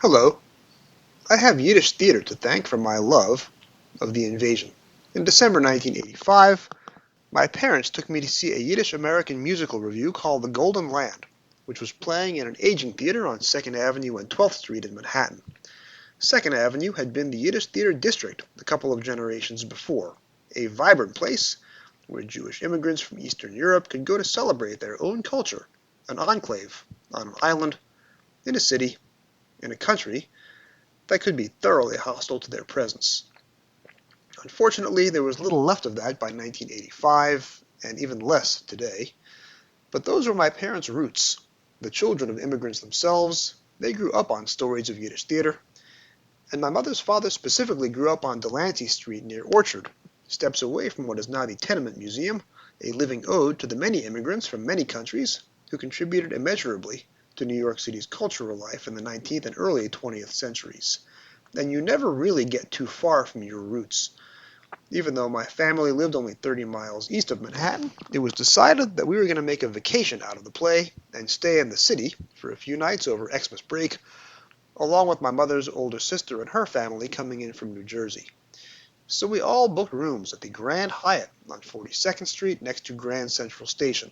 Hello. I have Yiddish theater to thank for my love of the invasion. In December 1985, my parents took me to see a Yiddish-American musical review called The Golden Land, which was playing in an aging theater on 2nd Avenue and 12th Street in Manhattan. 2nd Avenue had been the Yiddish theater district a couple of generations before, a vibrant place where Jewish immigrants from Eastern Europe could go to celebrate their own culture, an enclave on an island, in a city, in a country that could be thoroughly hostile to their presence. Unfortunately, there was little left of that by 1985, and even less today. But those were my parents' roots. The children of immigrants themselves, they grew up on stories of Yiddish theater, and my mother's father specifically grew up on Delancey Street near Orchard, steps away from what is now the Tenement Museum, a living ode to the many immigrants from many countries who contributed immeasurably to New York City's cultural life in the 19th and early 20th centuries. And you never really get too far from your roots. Even though my family lived only 30 miles east of Manhattan, it was decided that we were going to make a vacation out of the play and stay in the city for a few nights over Xmas break, along with my mother's older sister and her family coming in from New Jersey. So we all booked rooms at the Grand Hyatt on 42nd Street next to Grand Central Station.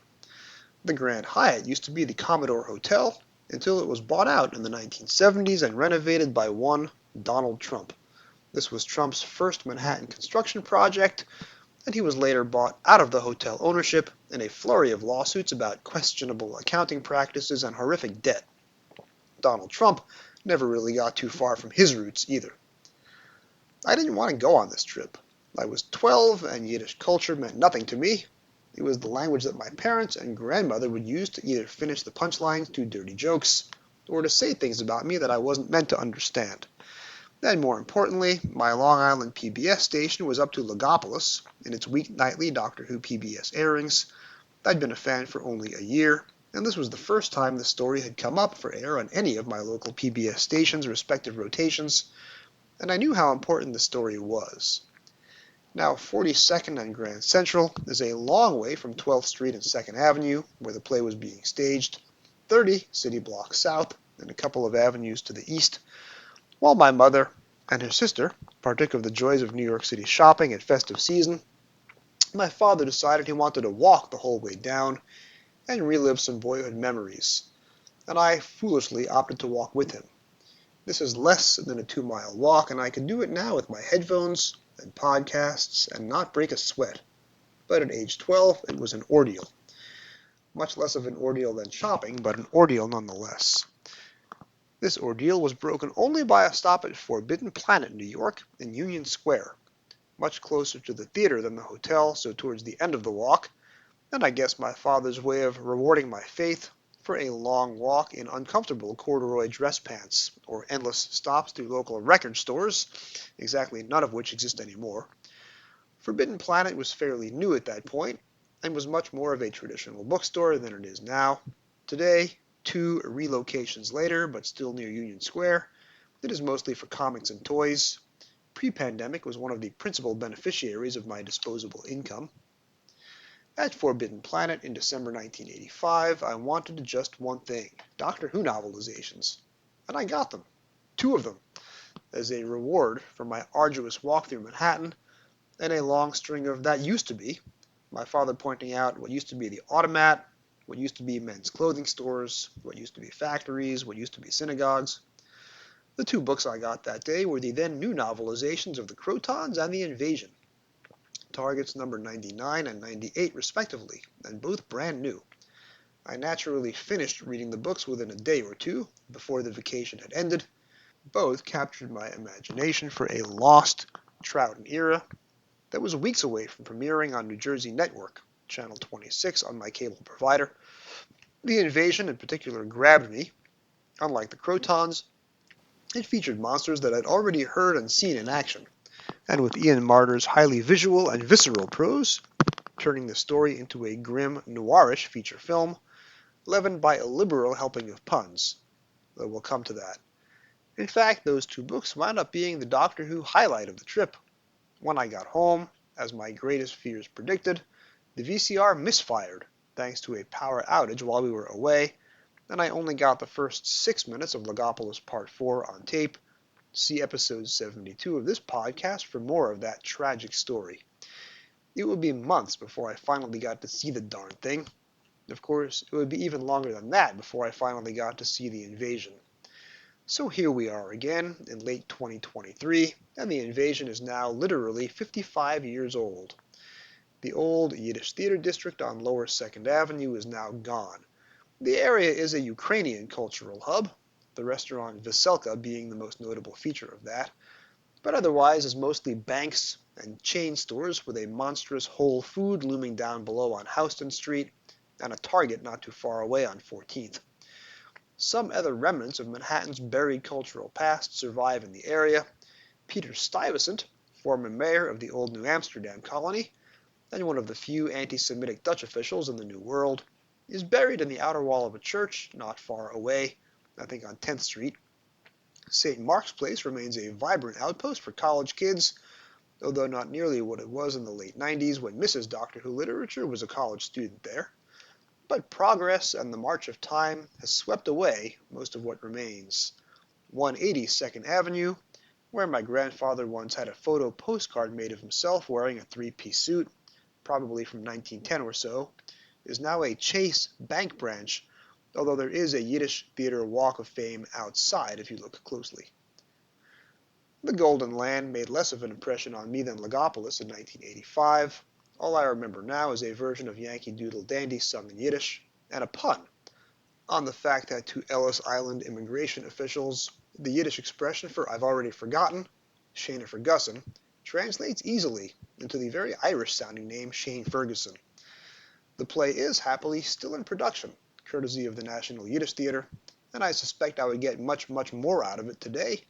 The Grand Hyatt used to be the Commodore Hotel until it was bought out in the 1970s and renovated by one Donald Trump. This was Trump's first Manhattan construction project, and he was later bought out of the hotel ownership in a flurry of lawsuits about questionable accounting practices and horrific debt. Donald Trump never really got too far from his roots either. I didn't want to go on this trip. I was 12 and Yiddish culture meant nothing to me. It was the language that my parents and grandmother would use to either finish the punchlines to dirty jokes or to say things about me that I wasn't meant to understand. And more importantly, my Long Island PBS station was up to Logopolis in its weeknightly Doctor Who PBS airings. I'd been a fan for only a year, and this was the first time the story had come up for air on any of my local PBS stations' respective rotations, and I knew how important the story was. Now, 42nd and Grand Central is a long way from 12th Street and 2nd Avenue, where the play was being staged, 30 city blocks south, and a couple of avenues to the east, while my mother and her sister partook of the joys of New York City shopping at festive season. My father decided he wanted to walk the whole way down and relive some boyhood memories, and I foolishly opted to walk with him. This is less than a 2-mile walk, and I could do it now with my headphones and podcasts and not break a sweat. But at age 12, it was an ordeal. Much less of an ordeal than shopping, but an ordeal nonetheless. This ordeal was broken only by a stop at Forbidden Planet, New York, in Union Square, much closer to the theater than the hotel, so towards the end of the walk, and I guess my father's way of rewarding my faith for a long walk in uncomfortable corduroy dress pants, or endless stops through local record stores, exactly none of which exist anymore. Forbidden Planet was fairly new at that point, and was much more of a traditional bookstore than it is now. Today, 2 relocations later, but still near Union Square, it is mostly for comics and toys. Pre-pandemic was one of the principal beneficiaries of my disposable income. At Forbidden Planet in December 1985, I wanted just one thing, Doctor Who novelizations. And I got them. 2 of them, as a reward for my arduous walk through Manhattan, and a long string of that used to be, my father pointing out what used to be the Automat, what used to be men's clothing stores, what used to be factories, what used to be synagogues. The 2 books I got that day were the then new novelizations of The Crotons and The Invasion, targets number 99 and 98 respectively, and both brand new. I naturally finished reading the books within a day or 2 before the vacation had ended. Both captured my imagination for a lost Troughton era that was weeks away from premiering on New Jersey Network, Channel 26 on my cable provider. The Invasion in particular grabbed me. Unlike The Crotons, it featured monsters that I'd already heard and seen in action, and with Ian Marter's highly visual and visceral prose, turning the story into a grim, noirish feature film, leavened by a liberal helping of puns, though we'll come to that. In fact, those 2 books wound up being the Doctor Who highlight of the trip. When I got home, as my greatest fears predicted, the VCR misfired, thanks to a power outage while we were away, and I only got the first 6 minutes of Logopolis Part 4 on tape. See episode 72 of this podcast for more of that tragic story. It would be months before I finally got to see the darn thing. Of course, it would be even longer than that before I finally got to see the invasion. So here we are again in late 2023, and the invasion is now literally 55 years old. The old Yiddish theater district on Lower 2nd Avenue is now gone. The area is a Ukrainian cultural hub, the restaurant Veselka being the most notable feature of that, but otherwise is mostly banks and chain stores with a monstrous Whole Food looming down below on Houston Street and a Target not too far away on 14th. Some other remnants of Manhattan's buried cultural past survive in the area. Peter Stuyvesant, former mayor of the old New Amsterdam colony, and one of the few anti-Semitic Dutch officials in the New World, is buried in the outer wall of a church not far away, I think on 10th Street. St. Mark's Place remains a vibrant outpost for college kids, although not nearly what it was in the late 90s when Mrs. Doctor Who Literature was a college student there. But progress and the march of time has swept away most of what remains. 180 2nd Avenue, where my grandfather once had a photo postcard made of himself wearing a three-piece suit, probably from 1910 or so, is now a Chase Bank branch, although there is a Yiddish Theater Walk of Fame outside if you look closely. The Golden Land made less of an impression on me than Logopolis in 1985. All I remember now is a version of Yankee Doodle Dandy sung in Yiddish, and a pun on the fact that to Ellis Island immigration officials, the Yiddish expression for I've already forgotten, Shane Ferguson, translates easily into the very Irish-sounding name Shane Ferguson. The play is happily still in production, courtesy of the National Yiddish Theater, and I suspect I would get much, much more out of it today,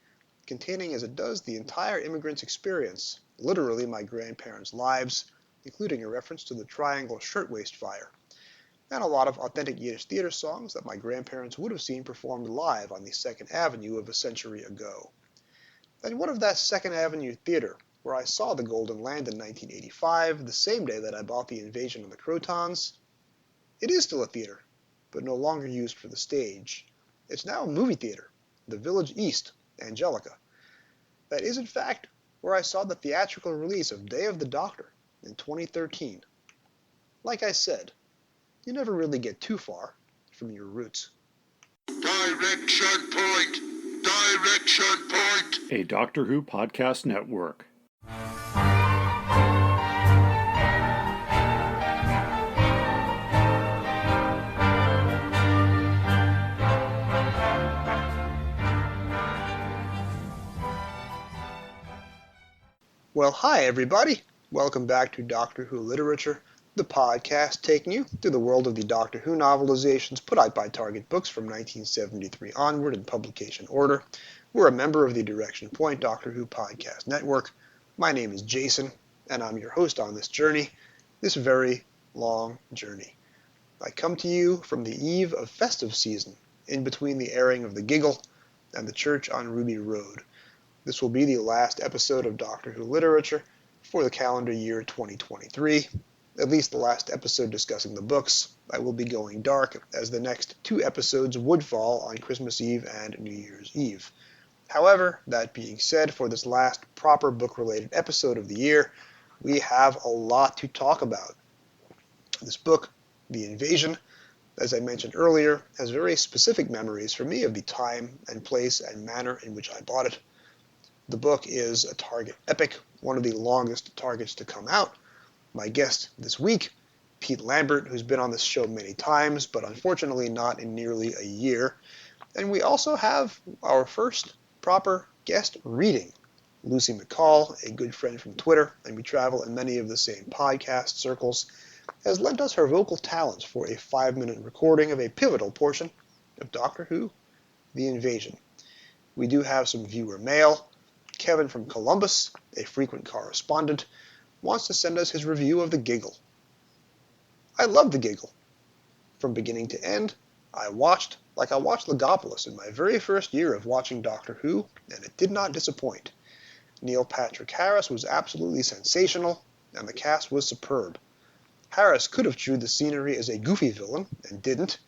containing as it does the entire immigrant's experience, literally my grandparents' lives, including a reference to the Triangle Shirtwaist Fire, and a lot of authentic Yiddish theater songs that my grandparents would have seen performed live on the 2nd Avenue of a century ago. And what of that 2nd Avenue theater, where I saw the Golden Land in 1985, the same day that I bought the Invasion of the Crotons? It is still a theater, but no longer used for the stage. It's now a movie theater, the Village East, Angelica. That is, in fact, where I saw the theatrical release of Day of the Doctor in 2013. Like I said, you never really get too far from your roots. Direction point! Direction point! A Doctor Who podcast network. Well, hi everybody! Welcome back to Doctor Who Literature, the podcast taking you through the world of the Doctor Who novelizations put out by Target Books from 1973 onward in publication order. We're a member of the Direction Point Doctor Who podcast network. My name is Jason, and I'm your host on this journey, this very long journey. I come to you from the eve of festive season, in between the airing of The Giggle and The Church on Ruby Road. This will be the last episode of Doctor Who Literature for the calendar year 2023, at least the last episode discussing the books. I will be going dark, as the next 2 episodes would fall on Christmas Eve and New Year's Eve. However, that being said, for this last proper book-related episode of the year, we have a lot to talk about. This book, The Invasion, as I mentioned earlier, has very specific memories for me of the time and place and manner in which I bought it. The book is a Target epic, one of the longest Targets to come out. My guest this week, Pete Lambert, who's been on this show many times, but unfortunately not in nearly a year. And we also have our first proper guest reading. Lucy McCall, a good friend from Twitter, and we travel in many of the same podcast circles, has lent us her vocal talents for a 5-minute recording of a pivotal portion of Doctor Who, The Invasion. We do have some viewer mail. Kevin from Columbus, a frequent correspondent, wants to send us his review of The Giggle. I love The Giggle. From beginning to end, I watched Logopolis in my very first year of watching Doctor Who, and it did not disappoint. Neil Patrick Harris was absolutely sensational, and the cast was superb. Harris could have chewed the scenery as a goofy villain, and didn't.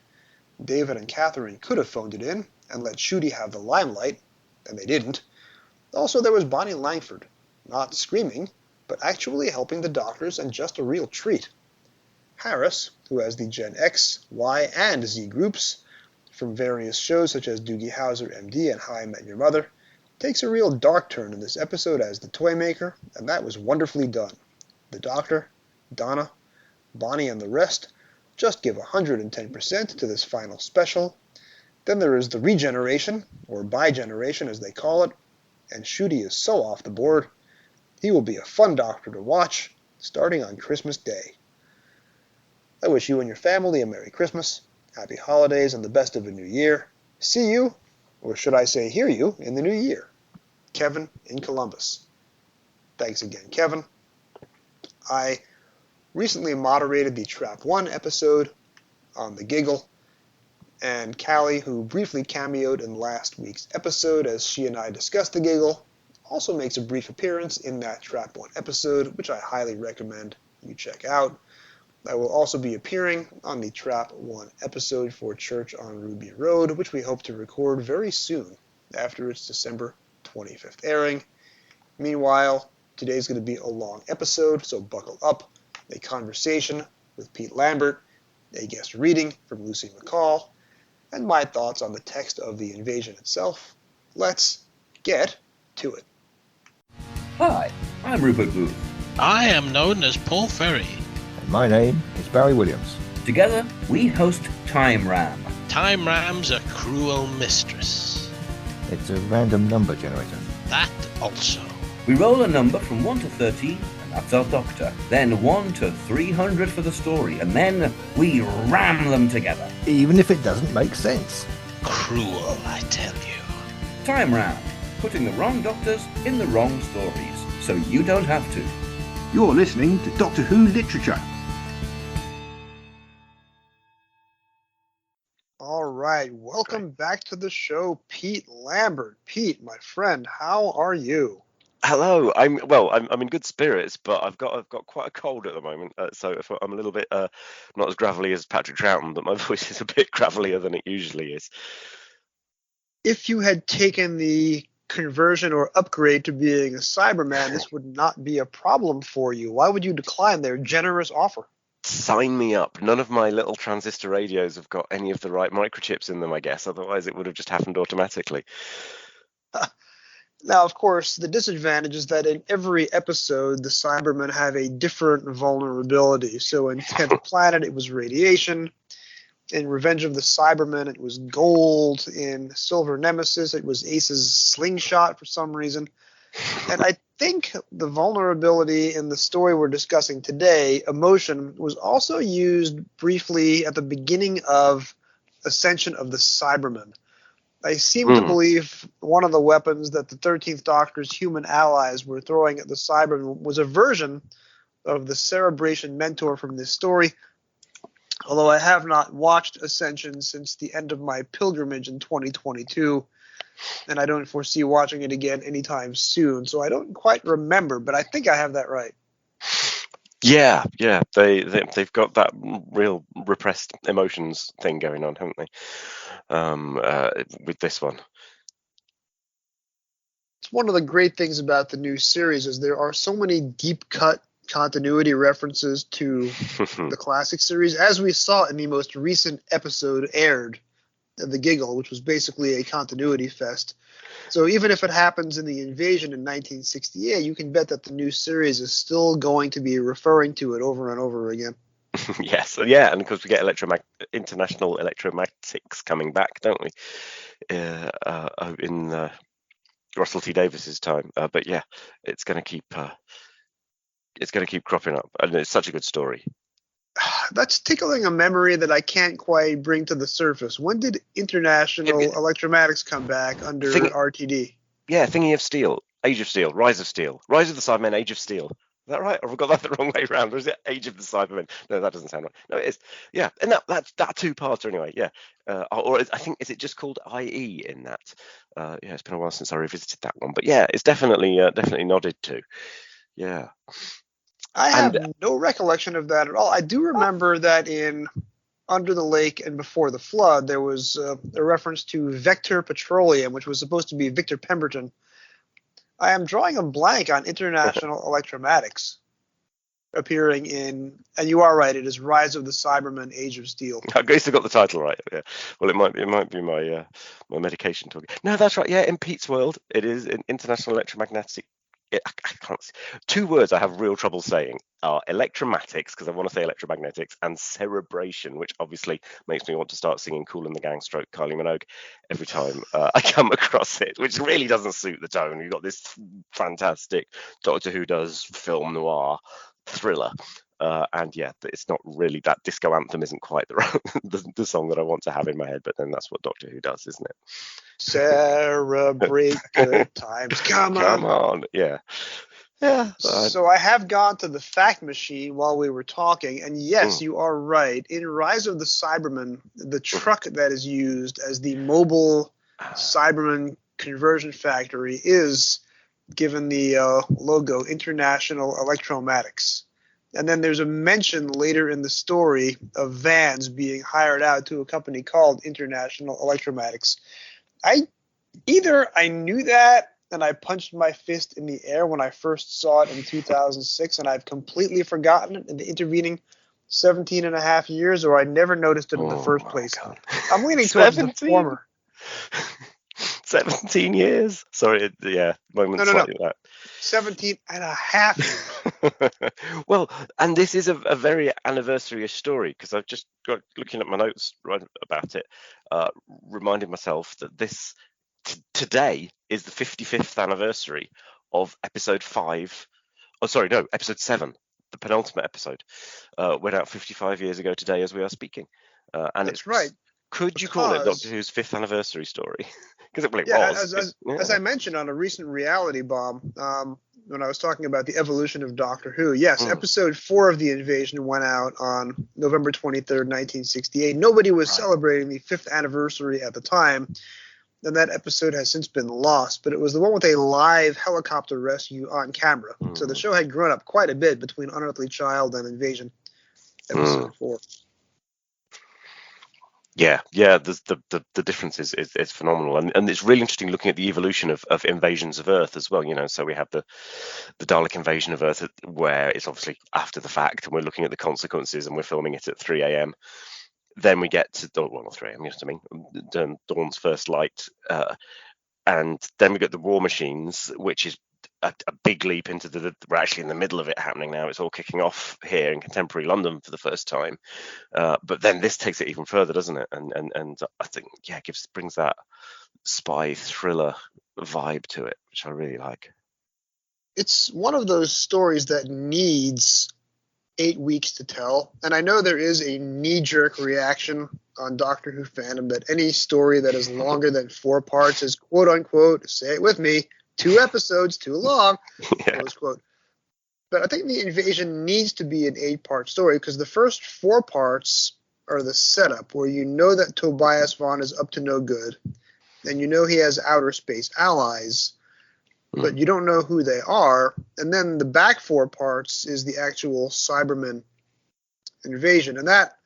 David and Catherine could have phoned it in and let Shooty have the limelight, and they didn't. Also, there was Bonnie Langford, not screaming, but actually helping the doctors and just a real treat. Harris, who has the Gen X, Y, and Z groups, from various shows such as Doogie Howser, MD, and How I Met Your Mother, takes a real dark turn in this episode as the toy maker, and that was wonderfully done. The Doctor, Donna, Bonnie, and the rest just give 110% to this final special. Then there is the regeneration, or bi-generation as they call it, and Shooty is so off the board. He will be a fun Doctor to watch, starting on Christmas Day. I wish you and your family a Merry Christmas, Happy Holidays, and the best of a new year. See you, or should I say hear you, in the new year. Kevin in Columbus. Thanks again, Kevin. I recently moderated the Trap 1 episode on The Giggle, and Callie, who briefly cameoed in last week's episode as she and I discussed The Giggle, also makes a brief appearance in that Trap 1 episode, which I highly recommend you check out. I will also be appearing on the Trap 1 episode for Church on Ruby Road, which we hope to record very soon after its December 25th airing. Meanwhile, today's going to be a long episode, so buckle up. A conversation with Pete Lambert, a guest reading from Lucy McCall, and my thoughts on the text of the invasion itself. Let's get to it. Hi, I'm Rupert Booth. I am known as Paul Ferry. And my name is Barry Williams. Together, we host Time Ram. Time Ram's a cruel mistress. It's a random number generator. That also. We roll a number from 1 to 13, and that's our Doctor. Then 1 to 300 for the story, and then we ram them together. Even if it doesn't make sense. Cruel, I tell you. Time Ram, putting the wrong Doctors in the wrong stories, so you don't have to. You're listening to Doctor Who Literature. All right, welcome back to the show, Pete Lambert. Pete, my friend, how are you? Hello. I'm in good spirits, but I've got quite a cold at the moment, so if I'm a little bit not as gravelly as Patrick Troughton, but my voice is a bit gravelier than it usually is. If you had taken the conversion or upgrade to being a Cyberman, this would not be a problem for you. Why would you decline their generous offer? Sign me up. None of my little transistor radios have got any of the right microchips in them, I guess. Otherwise, it would have just happened automatically. Now, of course, the disadvantage is that in every episode, the Cybermen have a different vulnerability. So in 10th Planet, it was radiation. In Revenge of the Cybermen, it was gold. In Silver Nemesis, it was Ace's slingshot for some reason. And I think the vulnerability in the story we're discussing today, emotion, was also used briefly at the beginning of Ascension of the Cybermen. I seem to believe one of the weapons that the 13th Doctor's human allies were throwing at the Cybermen was a version of the Cerebration Mentor from this story, although I have not watched Ascension since the end of my pilgrimage in 2022, and I don't foresee watching it again anytime soon, so I don't quite remember, but I think I have that right. Yeah, they've got that real repressed emotions thing going on, haven't they? With this one. It's one of the great things about the new series is there are so many deep cut continuity references to the classic series, as we saw in the most recent episode aired, The Giggle, which was basically a continuity fest. So even if it happens in the invasion in 1968, you can bet that the new series is still going to be referring to it over and over again. Yes, yeah, and of course we get international electromagnetics coming back, don't we? In Russell T Davis's time, but yeah, it's going to keep cropping up, and it's such a good story. That's tickling a memory that I can't quite bring to the surface. When did international electromagnetic come back under RTD? Yeah, Thingy of Steel, Age of Steel, Rise of Steel, Rise of the Cybermen, Age of Steel. Is that right? Or have I got that the wrong way around? Or is it Age of the Cybermen? No, that doesn't sound right. No, it is. Yeah, and that two-parter anyway. Yeah, or I think, is it just called IE in that? Yeah, it's been a while since I revisited that one, but yeah, it's definitely nodded to. Yeah. I have no recollection of that at all. I do remember that in Under the Lake and Before the Flood, there was a reference to Vector Petroleum, which was supposed to be Victor Pemberton. I am drawing a blank on International Electromatics appearing in, and you are right, it is Rise of the Cybermen, Age of Steel. I guess I got the title right. Yeah. Well, it might be my my medication talking. No, that's right. Yeah, in Pete's world, it is in International Electromagnetic. I can't. Two words I have real trouble saying are electromatics, because I want to say electromagnetics, and cerebration, which obviously makes me want to start singing "Cool in the Gang" stroke Kylie Minogue every time I come across it, which really doesn't suit the tone. You've got this fantastic Doctor Who does film noir thriller. And yeah, it's not really, that disco anthem isn't quite the song that I want to have in my head, but then that's what Doctor Who does, isn't it? Celebrate good times. Come on. Yeah. So I have gone to the fact machine while we were talking, and yes, you are right. In Rise of the Cybermen, the truck that is used as the mobile Cyberman conversion factory is given the logo International Electromatics. And then there's a mention later in the story of vans being hired out to a company called International Electromatics. I knew that and I punched my fist in the air when I first saw it in 2006, and I've completely forgotten it in the intervening 17 and a half years, or I never noticed it in the first place. God. I'm leaning towards the former. 17 years? Sorry, yeah, moments like that. 17 and a half years. Well, and this is a very anniversary-ish story, because I've just got looking at my notes right about it, reminding myself that this today is the 55th anniversary of episode 5. Oh, sorry, no, episode 7, the penultimate episode, went out 55 years ago today as we are speaking. And that's right. Could you call it Doctor Who's 5th anniversary story? Because it was. As I mentioned on a recent Reality Bomb, when I was talking about the evolution of Doctor Who, yes, episode 4 of The Invasion went out on November 23rd, 1968. Nobody was celebrating the 5th anniversary at the time, and that episode has since been lost, but it was the one with a live helicopter rescue on camera. So the show had grown up quite a bit between Unearthly Child and Invasion, episode 4. Yeah, the difference is phenomenal, and it's really interesting looking at the evolution of invasions of Earth as well. You know, so we have the Dalek invasion of Earth, where it's obviously after the fact, and we're looking at the consequences, and we're filming it at 3 a.m. Then we get to not 3 a.m. You know what I mean? Dawn's first light, and then we get the War Machines, which is a big leap into we're actually in the middle of it happening now. It's all kicking off here in contemporary London for the first time, but then this takes it even further, doesn't it? And I think brings that spy thriller vibe to it, which I really like. It's one of those stories that needs 8 weeks to tell, and I know there is a knee-jerk reaction on Doctor Who fandom that any story that is longer than 4 parts is quote unquote, say it with me, 2 episodes too long, close quote. But I think The Invasion needs to be an 8-part story, because the first 4 parts are the setup, where you know that Tobias Vaughn is up to no good, and you know he has outer space allies, but you don't know who they are. And then the back 4 parts is the actual Cybermen invasion, and that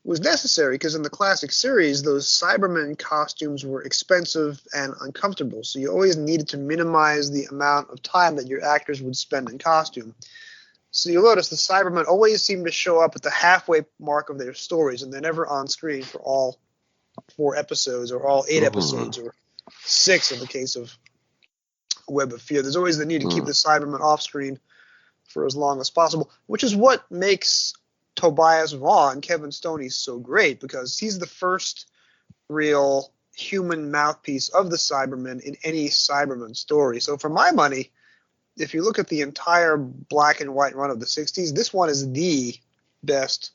was necessary because in the classic series, those Cybermen costumes were expensive and uncomfortable, so you always needed to minimize the amount of time that your actors would spend in costume. So you'll notice the Cybermen always seem to show up at the halfway mark of their stories, and they're never on screen for all 4 episodes, or all 8 episodes, or 6 in the case of Web of Fear. There's always the need to keep the Cybermen off screen for as long as possible, which is what makes Tobias Vaughn, Kevin Stoney, so great, because he's the first real human mouthpiece of the Cybermen in any Cyberman story. So for my money, if you look at the entire black and white run of the 60s, this one is the best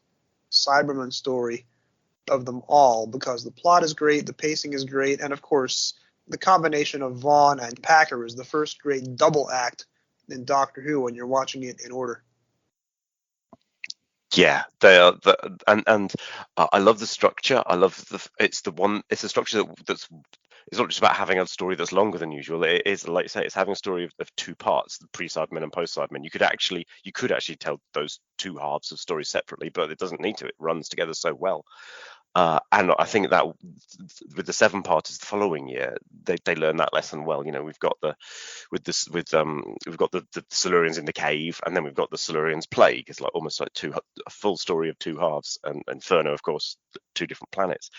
Cyberman story of them all, because the plot is great, the pacing is great, and of course the combination of Vaughn and Packer is the first great double act in Doctor Who when you're watching it in order. Yeah, they are, and I love the structure. I love it's a structure that's it's not just about having a story that's longer than usual. It is, like you say, it's having a story of two parts, the pre-Cybermen and post-Cybermen. You could actually tell those two halves of stories separately, but it doesn't need to. It runs together so well. And I think that with the 7-parters the following year, they learn that lesson well. We've got the Silurians in the cave, and then we've got the Silurians plague. It's like almost like a full story of two halves, and Inferno, of course, two different planets,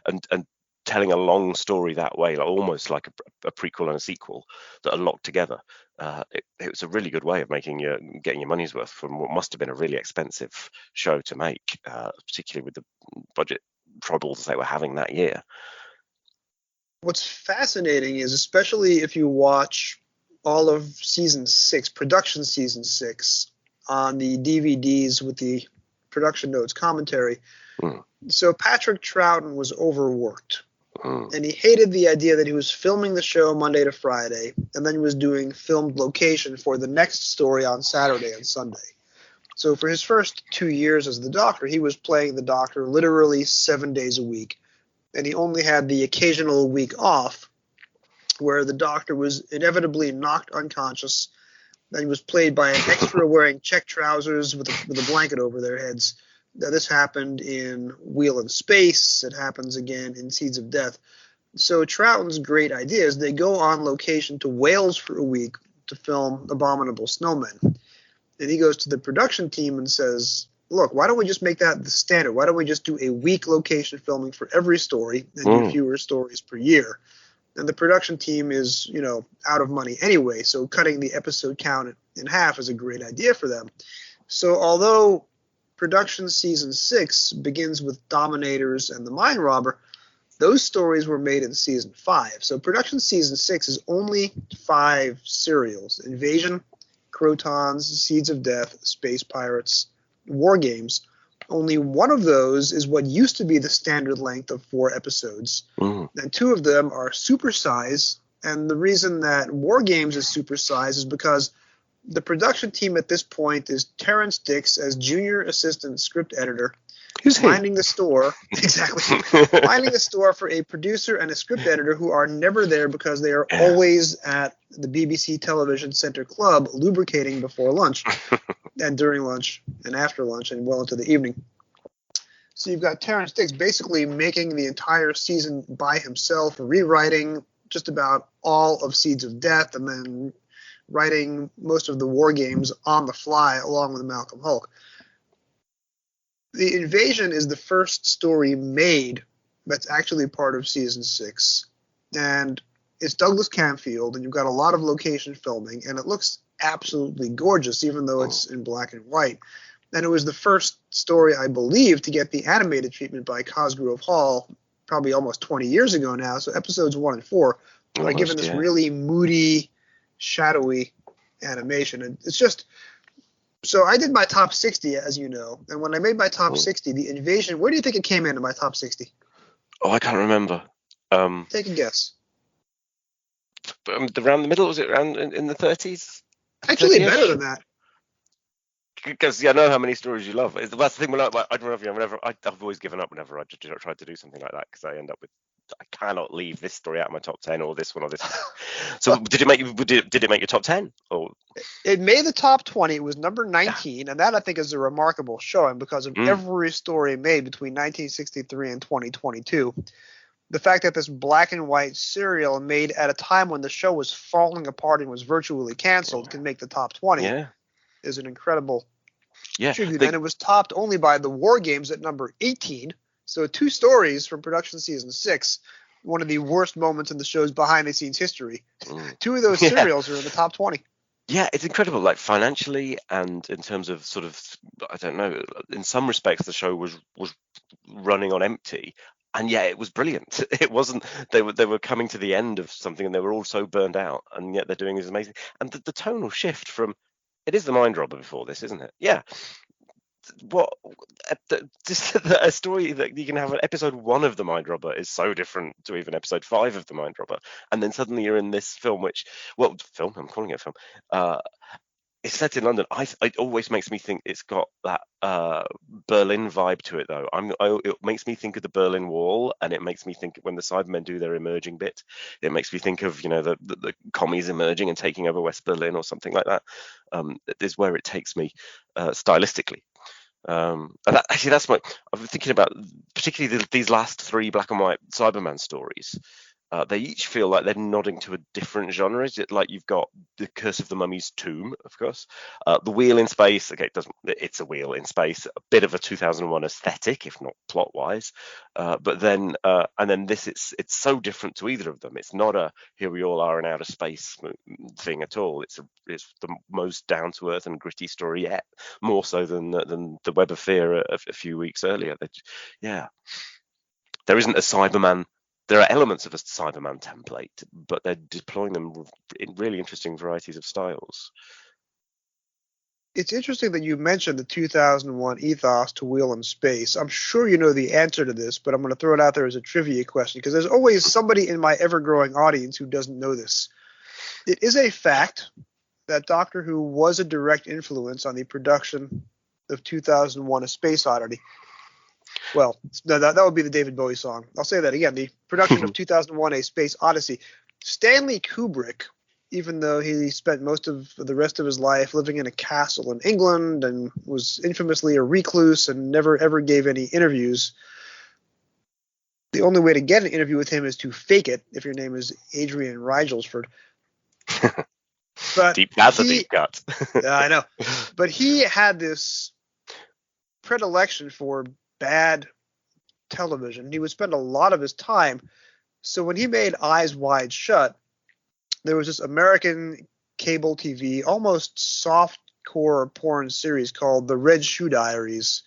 and telling a long story that way, like almost like a prequel and a sequel that are locked together. It was a really good way of getting your money's worth from what must have been a really expensive show to make, particularly with the budget troubles they were having that year. What's fascinating is, especially if you watch all of season 6, production season 6, on the DVDs with the production notes commentary. So Patrick Troughton was overworked. And he hated the idea that he was filming the show Monday to Friday, and then he was doing filmed location for the next story on Saturday and Sunday. So for his first 2 years as the Doctor, he was playing the Doctor literally 7 days a week. And he only had the occasional week off where the Doctor was inevitably knocked unconscious. Then he was played by an extra wearing check trousers with a blanket over their heads. Now, this happened in Wheel in Space. It happens again in Seeds of Death. So Troughton's great idea is they go on location to Wales for a week to film Abominable Snowmen. And he goes to the production team and says, look, why don't we just make that the standard? Why don't we just do a week location filming for every story and do fewer stories per year? And the production team is, out of money anyway, so cutting the episode count in half is a great idea for them. So although production season 6 begins with Dominators and the Mind Robber, those stories were made in season 5. So production season 6 is only 5 serials: Invasion, Crotons, Seeds of Death, Space Pirates, War Games. Only one of those is what used to be the standard length of 4 episodes. And 2 of them are supersize. And the reason that War Games is supersize is because the production team at this point is Terrence Dix as junior assistant script editor, Who's minding the store, minding the store for a producer and a script editor who are never there because they are always at the BBC Television Centre Club lubricating before lunch and during lunch and after lunch and well into the evening. So you've got Terrence Dix basically making the entire season by himself, rewriting just about all of Seeds of Death, and then writing most of the War Games on the fly along with Malcolm Hulke. The Invasion is the first story made that's actually part of season 6, and it's Douglas Camfield, and you've got a lot of location filming, and it looks absolutely gorgeous, even though it's in black and white. And it was the first story, I believe, to get the animated treatment by Cosgrove Hall, probably almost 20 years ago now. So episodes 1 and 4 are given this really moody, shadowy animation. And it's just, so I did my top 60, as you know, and when I made my top 60, the Invasion, where do you think it came in my top 60? Oh, I can't remember. Take a guess. Around the middle, was it around in the 30s? Actually, better than that. Because I know how many stories you love. That's the thing. I've always given up whenever I tried to do something like that, because I end up with, I cannot leave this story out of my top 10 or this one or this one. So did it make your top 10? Or it made the top 20. It was number 19, and that I think is a remarkable showing because of every story made between 1963 and 2022. The fact that this black and white serial made at a time when the show was falling apart and was virtually canceled can make the top 20 is an incredible tribute. And it was topped only by the War Games at number 18. So 2 stories from production season 6, one of the worst moments in the show's behind-the-scenes history. 2 of those serials are in the top 20. Yeah, it's incredible, like financially and in terms of sort of, I don't know, in some respects the show was running on empty. And yeah, it was brilliant. It wasn't, they were coming to the end of something and they were all so burned out, and yet they're doing this amazing. And the tonal shift from, it is the Mind Robber before this, isn't it? Yeah. Just a story that you can have an episode 1 of the Mind Robber is so different to even episode 5 of the Mind Robber, and then suddenly you're in this film, I'm calling it a film, it's set in London. It always makes me think it's got that Berlin vibe to it, though. It makes me think of the Berlin Wall, and it makes me think when the Cybermen do their emerging bit, it makes me think of the commies emerging and taking over West Berlin or something like that. Is where it takes me stylistically. That's what I've been thinking about, particularly these last three black and white Cyberman stories. They each feel like they're nodding to a different genre. Like you've got the Curse of the Mummy's Tomb, of course, the Wheel in Space. Okay, it's a wheel in space, a bit of a 2001 aesthetic, if not plot wise. But then and then this, it's so different to either of them. It's not a here we all are in outer space thing at all. It's the most down to earth and gritty story yet, more so than the Web of Fear a few weeks earlier. There isn't a Cyberman. There are elements of a Cyberman template, but they're deploying them in really interesting varieties of styles. It's interesting that you mentioned the 2001 ethos to Wheel in Space. I'm sure you know the answer to this, but I'm going to throw it out there as a trivia question because there's always somebody in my ever-growing audience who doesn't know this. It is a fact that Doctor Who was a direct influence on the production of 2001: A Space Oddity. Well, no, that would be the David Bowie song. I'll say that again. The production of 2001: A Space Odyssey. Stanley Kubrick, even though he spent most of the rest of his life living in a castle in England and was infamously a recluse and never ever gave any interviews, the only way to get an interview with him is to fake it if your name is Adrian Rigelsford. But That's a deep cut. I know. But he had this predilection for bad television. He would spend a lot of his time. So when he made Eyes Wide Shut, there was this American cable TV, almost soft-core porn series called The Red Shoe Diaries,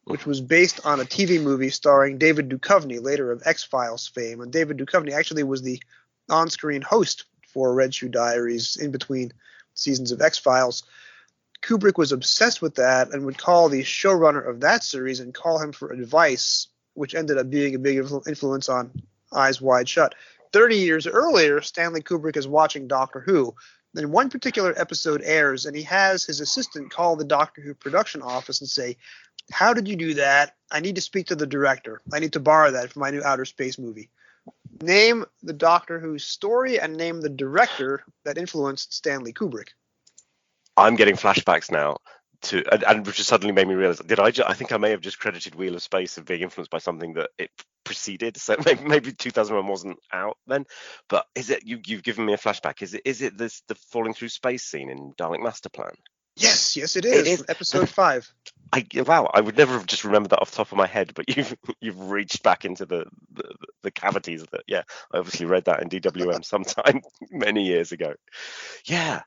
which was based on a TV movie starring David Duchovny, later of X-Files fame. And David Duchovny actually was the on-screen host for Red Shoe Diaries in between seasons of X-Files. Kubrick was obsessed with that and would call the showrunner of that series and call him for advice, which ended up being a big influence on Eyes Wide Shut. 30 years earlier, Stanley Kubrick is watching Doctor Who. Then one particular episode airs, and he has his assistant call the Doctor Who production office and say, "How did you do that? I need to speak to the director. I need to borrow that for my new outer space movie. Name the Doctor Who story and name the director that influenced Stanley Kubrick." I'm getting flashbacks now and which has suddenly made me realize, I think I may have just credited Wheel of Space of being influenced by something that it preceded. So maybe 2001 wasn't out then, but is it, you've given me a flashback. Is it the falling through space scene in Dalek Master Plan? Yes, it is. From episode 5. Wow, I would never have just remembered that off the top of my head, but you've reached back into the cavities of it. Yeah, I obviously read that in DWM sometime many years ago. Yeah,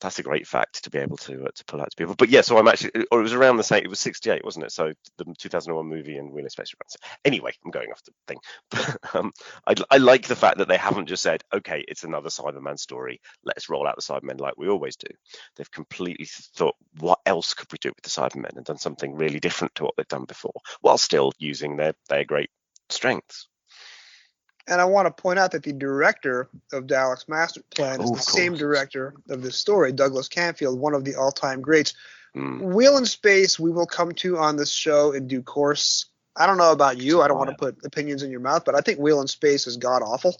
that's a great fact to be able to pull out to people. But yeah, so I'm actually, or it was around the same. It was 68, wasn't it? So the 2001 movie and Wheel of Space. So anyway, I'm going off the thing. But I like the fact that they haven't just said, okay, it's another Cyberman story. Let's roll out the Cybermen like we always do. They've completely thought, what else could we do with the Cybermen, and done something really different to what they've done before, while still using their great strengths. And I want to point out that the director of Dalek's Master Plan is the same director of this story, Douglas Camfield, one of the all-time greats. Wheel in Space we will come to on this show in due course. I don't know about you. I don't want to put opinions in your mouth, but I think Wheel in Space is god-awful.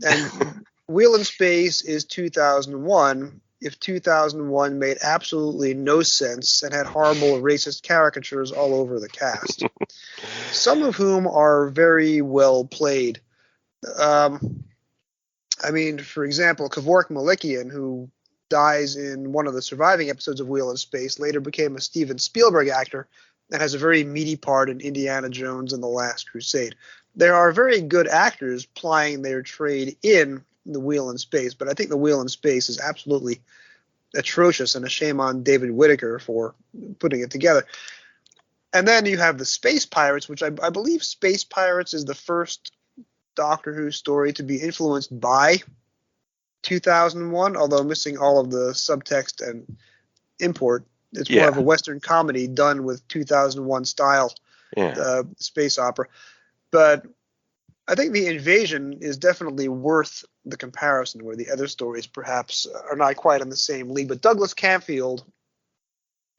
And Wheel in Space is 2001 if 2001 made absolutely no sense and had horrible racist caricatures all over the cast, some of whom are very well played. I mean, for example, Kevork Malikian, who dies in one of the surviving episodes of Wheel in Space, later became a Steven Spielberg actor and has a very meaty part in Indiana Jones and The Last Crusade. There are very good actors plying their trade in the Wheel in Space, but I think the Wheel in Space is absolutely atrocious, and a shame on David Whittaker for putting it together. And then you have the Space Pirates, which I believe Space Pirates is the first Doctor Who story to be influenced by 2001, although missing all of the subtext and import. It's more of a Western comedy done with 2001 style space opera. But I think the Invasion is definitely worth the comparison, where the other stories perhaps are not quite in the same league. But Douglas Camfield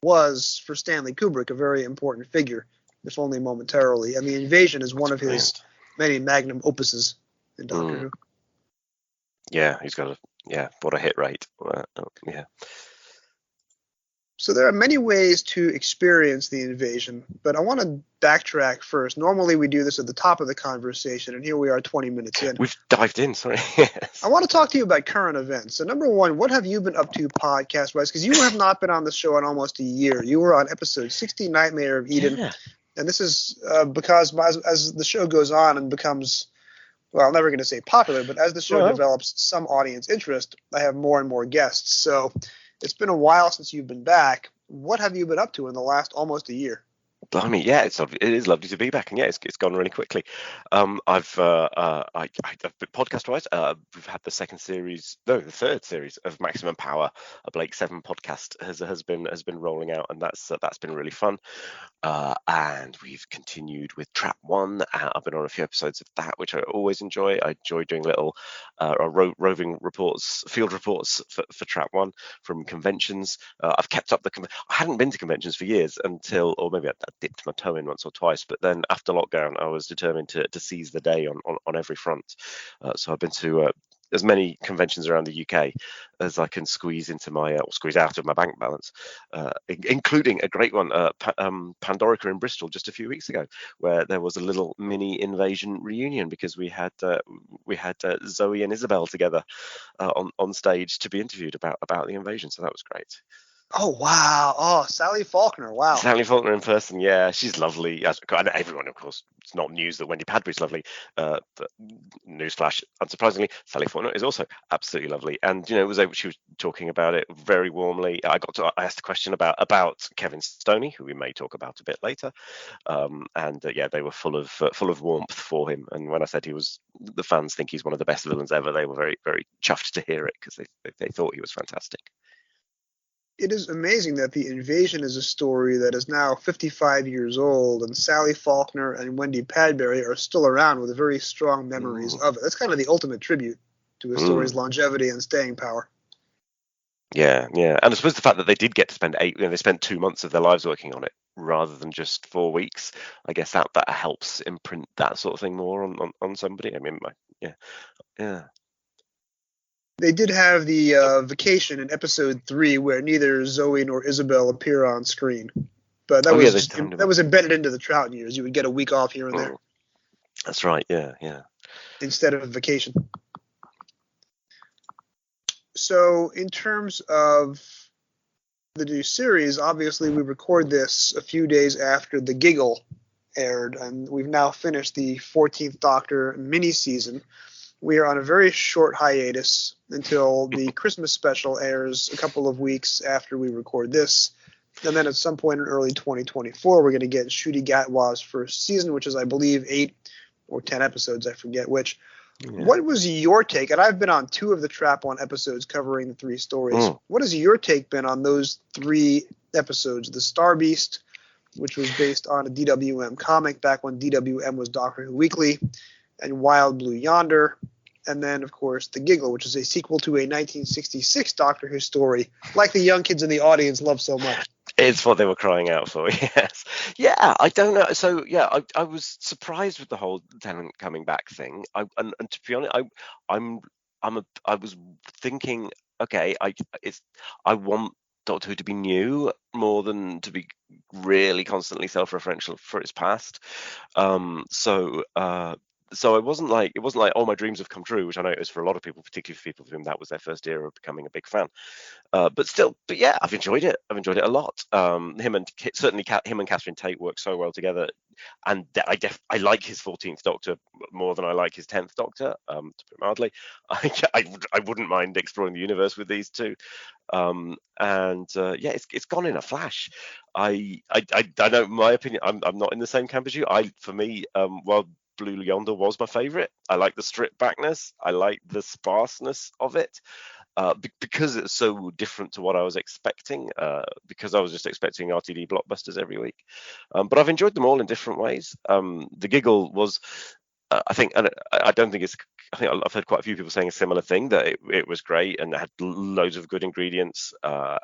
was, for Stanley Kubrick, a very important figure, if only momentarily. And the Invasion is one of his many magnum opuses in Doctor Who. Yeah, he's got what a hit rate. Yeah. So there are many ways to experience the Invasion, but I want to backtrack first. Normally we do this at the top of the conversation, and here we are 20 minutes in. We've dived in, sorry. Yes. I want to talk to you about current events. So number one, what have you been up to podcast-wise? Because you have not been on the show in almost a year. You were on episode 60, Nightmare of Eden. Yeah. And this is because as the show goes on and becomes, well, I'm never going to say popular, but as the show develops some audience interest, I have more and more guests. So it's been a while since you've been back. What have you been up to in the last almost a year? Blimey, yeah, it is lovely to be back, and yeah, it's gone really quickly. I've podcast-wise, we've had the third series of Maximum Power, a Blake 7 podcast has been rolling out, and that's been really fun. And we've continued with Trap 1. I've been on a few episodes of that, which I always enjoy. I enjoy doing little roving reports, field reports for Trap 1 from conventions. I've kept up I hadn't been to conventions for years until, or maybe I dipped my toe in once or twice, but then after lockdown, I was determined to seize the day on every front. So I've been to as many conventions around the UK as I can squeeze into squeeze out of my bank balance, including a great one, Pandorica in Bristol just a few weeks ago, where there was a little mini Invasion reunion because we had Zoe and Isabel together on stage to be interviewed about the Invasion. So that was great. Oh, wow. Oh, Sally Faulkner. Wow. Sally Faulkner in person. Yeah, she's lovely. Everyone, of course, it's not news that Wendy Padbury's lovely. But newsflash, unsurprisingly, Sally Faulkner is also absolutely lovely. And, she was talking about it very warmly. I asked a question about Kevin Stoney, who we may talk about a bit later. They were full of warmth for him. And when I said the fans think he's one of the best villains ever, they were very, very chuffed to hear it because they thought he was fantastic. It is amazing that the Invasion is a story that is now 55 years old, and Sally Faulkner and Wendy Padbury are still around with very strong memories of it. That's kind of the ultimate tribute to a story's longevity and staying power. Yeah. And I suppose the fact that they did get to spend they spent 2 months of their lives working on it rather than just 4 weeks, I guess that helps imprint that sort of thing more on somebody. I mean, yeah. They did have the vacation in episode 3 where neither Zoe nor Isabel appear on screen. But that was embedded into the Troughton years. You would get a week off here and there. That's right, yeah. Instead of vacation. So in terms of the new series, obviously we record this a few days after The Giggle aired, and we've now finished the 14th Doctor mini-season. We are on a very short hiatus until the Christmas special airs a couple of weeks after we record this. And then at some point in early 2024, we're going to get Ncuti Gatwa's first season, which is, I believe, 8 or 10 episodes. I forget which. Yeah. What was your take? And I've been on 2 of the Trap 1 episodes covering the 3 stories. What has your take been on those 3 episodes? The Star Beast, which was based on a DWM comic back when DWM was Doctor Who Weekly, and Wild Blue Yonder, and then, of course, The Giggle, which is a sequel to a 1966 Doctor Who story, like the young kids in the audience love so much. It's what they were crying out for, yes. Yeah, I don't know. So, yeah, I was surprised with the whole Tennant coming back thing. And to be honest, I was thinking, okay, I want Doctor Who to be new more than to be really constantly self-referential for its past. So it wasn't like, oh, my dreams have come true, which I know it was for a lot of people, particularly for people for whom that was their first era of becoming a big fan. But yeah, I've enjoyed it. I've enjoyed it a lot. Him and Catherine Tate work so well together, and I like his 14th Doctor more than I like his 10th Doctor. To put it mildly, I wouldn't mind exploring the universe with these two. It's gone in a flash. I know my opinion. I'm not in the same camp as you. For me, while Blue Yonder was my favorite, I like the stripped backness. I like the sparseness of it. Because it's so different to what I was expecting, because I was just expecting RTD blockbusters every week. But I've enjoyed them all in different ways. The Giggle was I think, and I don't think it's. I think I've heard quite a few people saying a similar thing, that it was great and had loads of good ingredients. I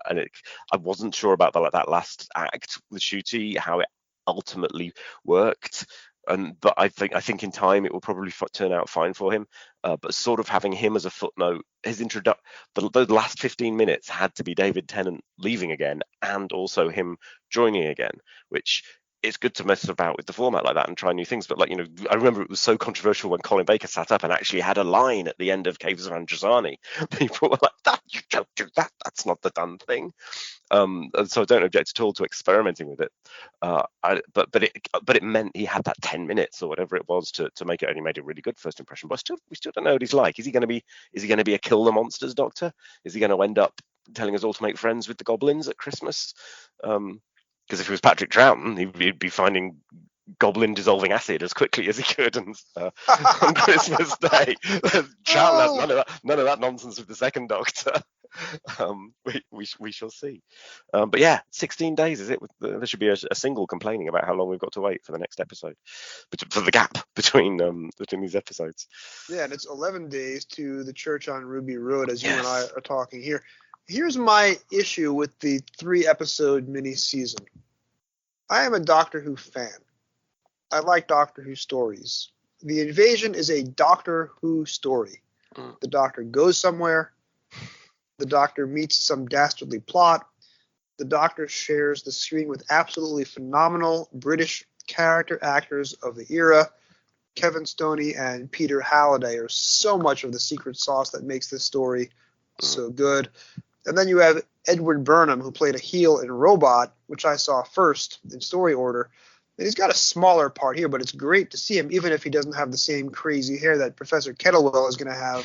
wasn't sure about that last act with Shooty, how it ultimately worked. But I think in time it will probably turn out fine for him. But sort of having him as a footnote, his the last 15 minutes had to be David Tennant leaving again, and also him joining again, which it's good to mess about with the format like that and try new things. But I remember it was so controversial when Colin Baker sat up and actually had a line at the end of Caves of Androzani. People were like, "That you don't do that. That's not the done thing." And so I don't object at all to experimenting with it. But it meant he had that 10 minutes or whatever it was to make it, and he made a really good first impression. But we still don't know what he's like. Is he going to be a kill the monsters doctor? Is he going to end up telling us all to make friends with the goblins at Christmas? Because if it was Patrick Troughton, he'd be finding goblin dissolving acid as quickly as he could on Christmas Day. Troughton has none of that nonsense with the second Doctor. We shall see. But yeah, 16 days is it? There should be a single complaining about how long we've got to wait for the next episode, for the gap between these episodes. Yeah, and it's 11 days to the church on Ruby Road, as you and I are talking here. Here's my issue with the 3-episode mini-season. I am a Doctor Who fan. I like Doctor Who stories. The Invasion is a Doctor Who story. The Doctor goes somewhere. The Doctor meets some dastardly plot. The Doctor shares the screen with absolutely phenomenal British character actors of the era. Kevin Stoney and Peter Halliday are so much of the secret sauce that makes this story so good. And then you have Edward Burnham, who played a heel in Robot, which I saw first in story order. And he's got a smaller part here, but it's great to see him, even if he doesn't have the same crazy hair that Professor Kettlewell is going to have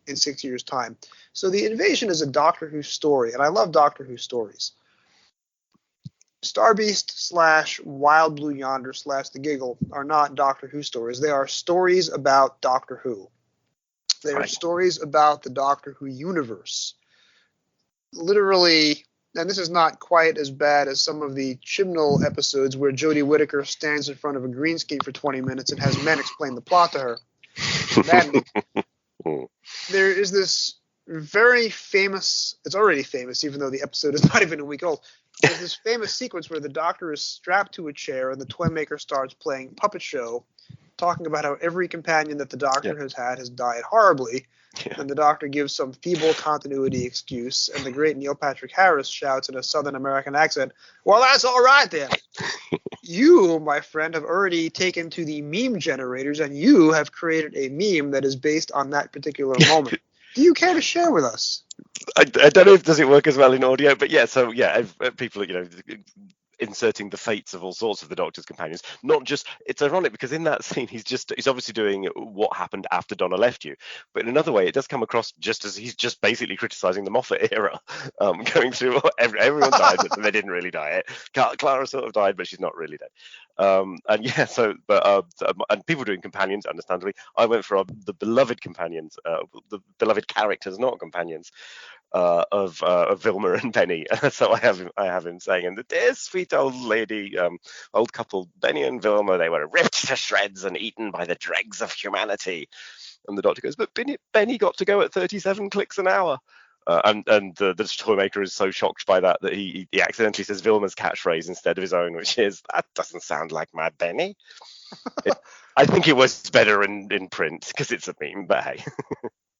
in 6 years' time. So The Invasion is a Doctor Who story, and I love Doctor Who stories. Starbeast / Wild Blue Yonder / The Giggle are not Doctor Who stories. They are stories about Doctor Who. They are stories about the Doctor Who universe. Literally, and this is not quite as bad as some of the Chibnall episodes where Jodie Whittaker stands in front of a green screen for 20 minutes and has men explain the plot to her. There is this very famous, it's already famous even though the episode is not even a week old, there's this famous sequence where the Doctor is strapped to a chair and the Toymaker starts playing Puppet Show, talking about how every companion that the Doctor has had has died horribly. Yeah. And the Doctor gives some feeble continuity excuse, and the great Neil Patrick Harris shouts in a Southern American accent, "Well, that's all right then." You, my friend, have already taken to the meme generators, and you have created a meme that is based on that particular moment. Do you care to share with us? I don't know if does it work as well in audio, but yeah. So yeah, people, inserting the fates of all sorts of the Doctor's companions. Not just, it's ironic because in that scene he's obviously doing what happened after Donna left you, but in another way it does come across just as he's just basically criticizing the Moffat era, going through everyone died but they didn't really die. Clara sort of died but she's not really dead. And people doing companions, understandably. I went for the beloved companions, the beloved characters, not companions, of Vilma and Benny. So I have him saying, and the dear sweet old lady, old couple, Benny and Vilma, they were ripped to shreds and eaten by the dregs of humanity. And the Doctor goes, but Benny got to go at 37 clicks an hour. And the Toymaker is so shocked by that he accidentally says Vilma's catchphrase instead of his own, which is, "That doesn't sound like my Benny." I think it was better in print because it's a meme, but hey.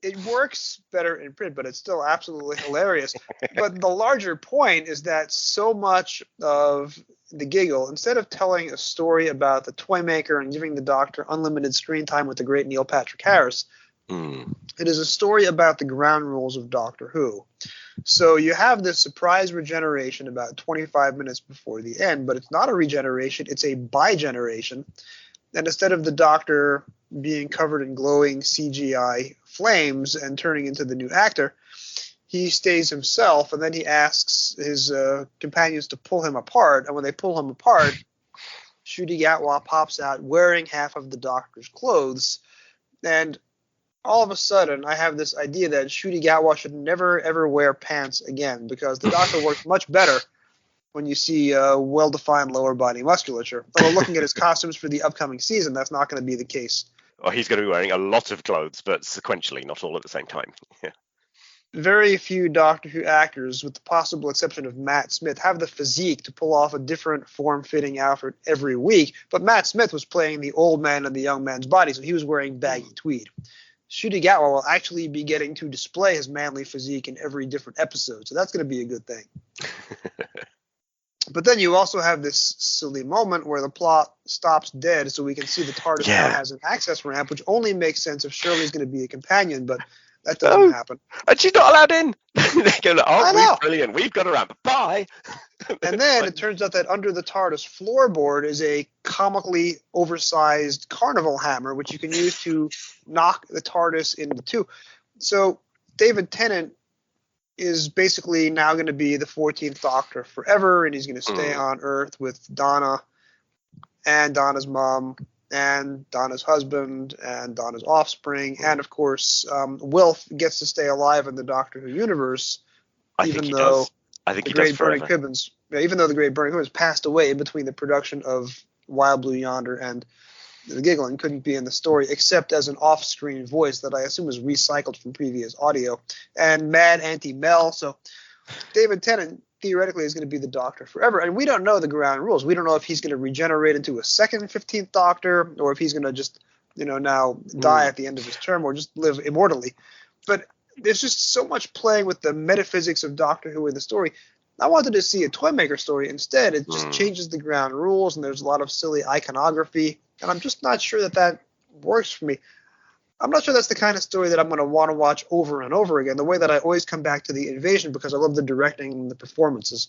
It works better in print, but it's still absolutely hilarious. But the larger point is that so much of The Giggle, instead of telling a story about the Toymaker and giving the Doctor unlimited screen time with the great Neil Patrick Harris, it is a story about the ground rules of Doctor Who. So you have this surprise regeneration about 25 minutes before the end, but it's not a regeneration, it's a bi-generation. And instead of the Doctor being covered in glowing CGI flames and turning into the new actor, he stays himself, and then he asks his companions to pull him apart. And when they pull him apart, Ncuti Gatwa pops out wearing half of the Doctor's clothes. And all of a sudden, I have this idea that Ncuti Gatwa should never, ever wear pants again, because the Doctor works much better when you see well-defined lower body musculature. Although looking at his costumes for the upcoming season, that's not going to be the case Or he's going to be wearing a lot of clothes, but sequentially, not all at the same time. Yeah. Very few Doctor Who actors, with the possible exception of Matt Smith, have the physique to pull off a different form-fitting outfit every week. But Matt Smith was playing the old man in the young man's body, so he was wearing baggy tweed. Ncuti Gatwa will actually be getting to display his manly physique in every different episode, so that's going to be a good thing. But then you also have this silly moment where the plot stops dead, so we can see the TARDIS now has an access ramp, which only makes sense if Shirley's going to be a companion, but that doesn't happen. And she's not allowed in. They go, I know. Brilliant. We've got a ramp. Bye. And then it turns out that under the TARDIS floorboard is a comically oversized carnival hammer, which you can use to knock the TARDIS into two. So David Tennant is basically now going to be the 14th Doctor forever, and he's going to stay on Earth with Donna and Donna's mom and Donna's husband and Donna's offspring, and of course Wilf gets to stay alive in the Doctor Who universe, even though the Great Burning Cribbins passed away in between the production of Wild Blue Yonder and The Giggle and couldn't be in the story except as an off-screen voice that I assume was recycled from previous audio. And Mad Auntie Mel, so David Tennant theoretically is going to be the Doctor forever. And we don't know the ground rules. We don't know if he's going to regenerate into a second 15th Doctor or if he's going to just, now die at the end of his term or just live immortally. But there's just so much playing with the metaphysics of Doctor Who in the story. I wanted to see a Toymaker story. Instead, it just changes the ground rules, and there's a lot of silly iconography. And I'm just not sure that works for me. I'm not sure that's the kind of story that I'm going to want to watch over and over again, the way that I always come back to the Invasion because I love the directing and the performances.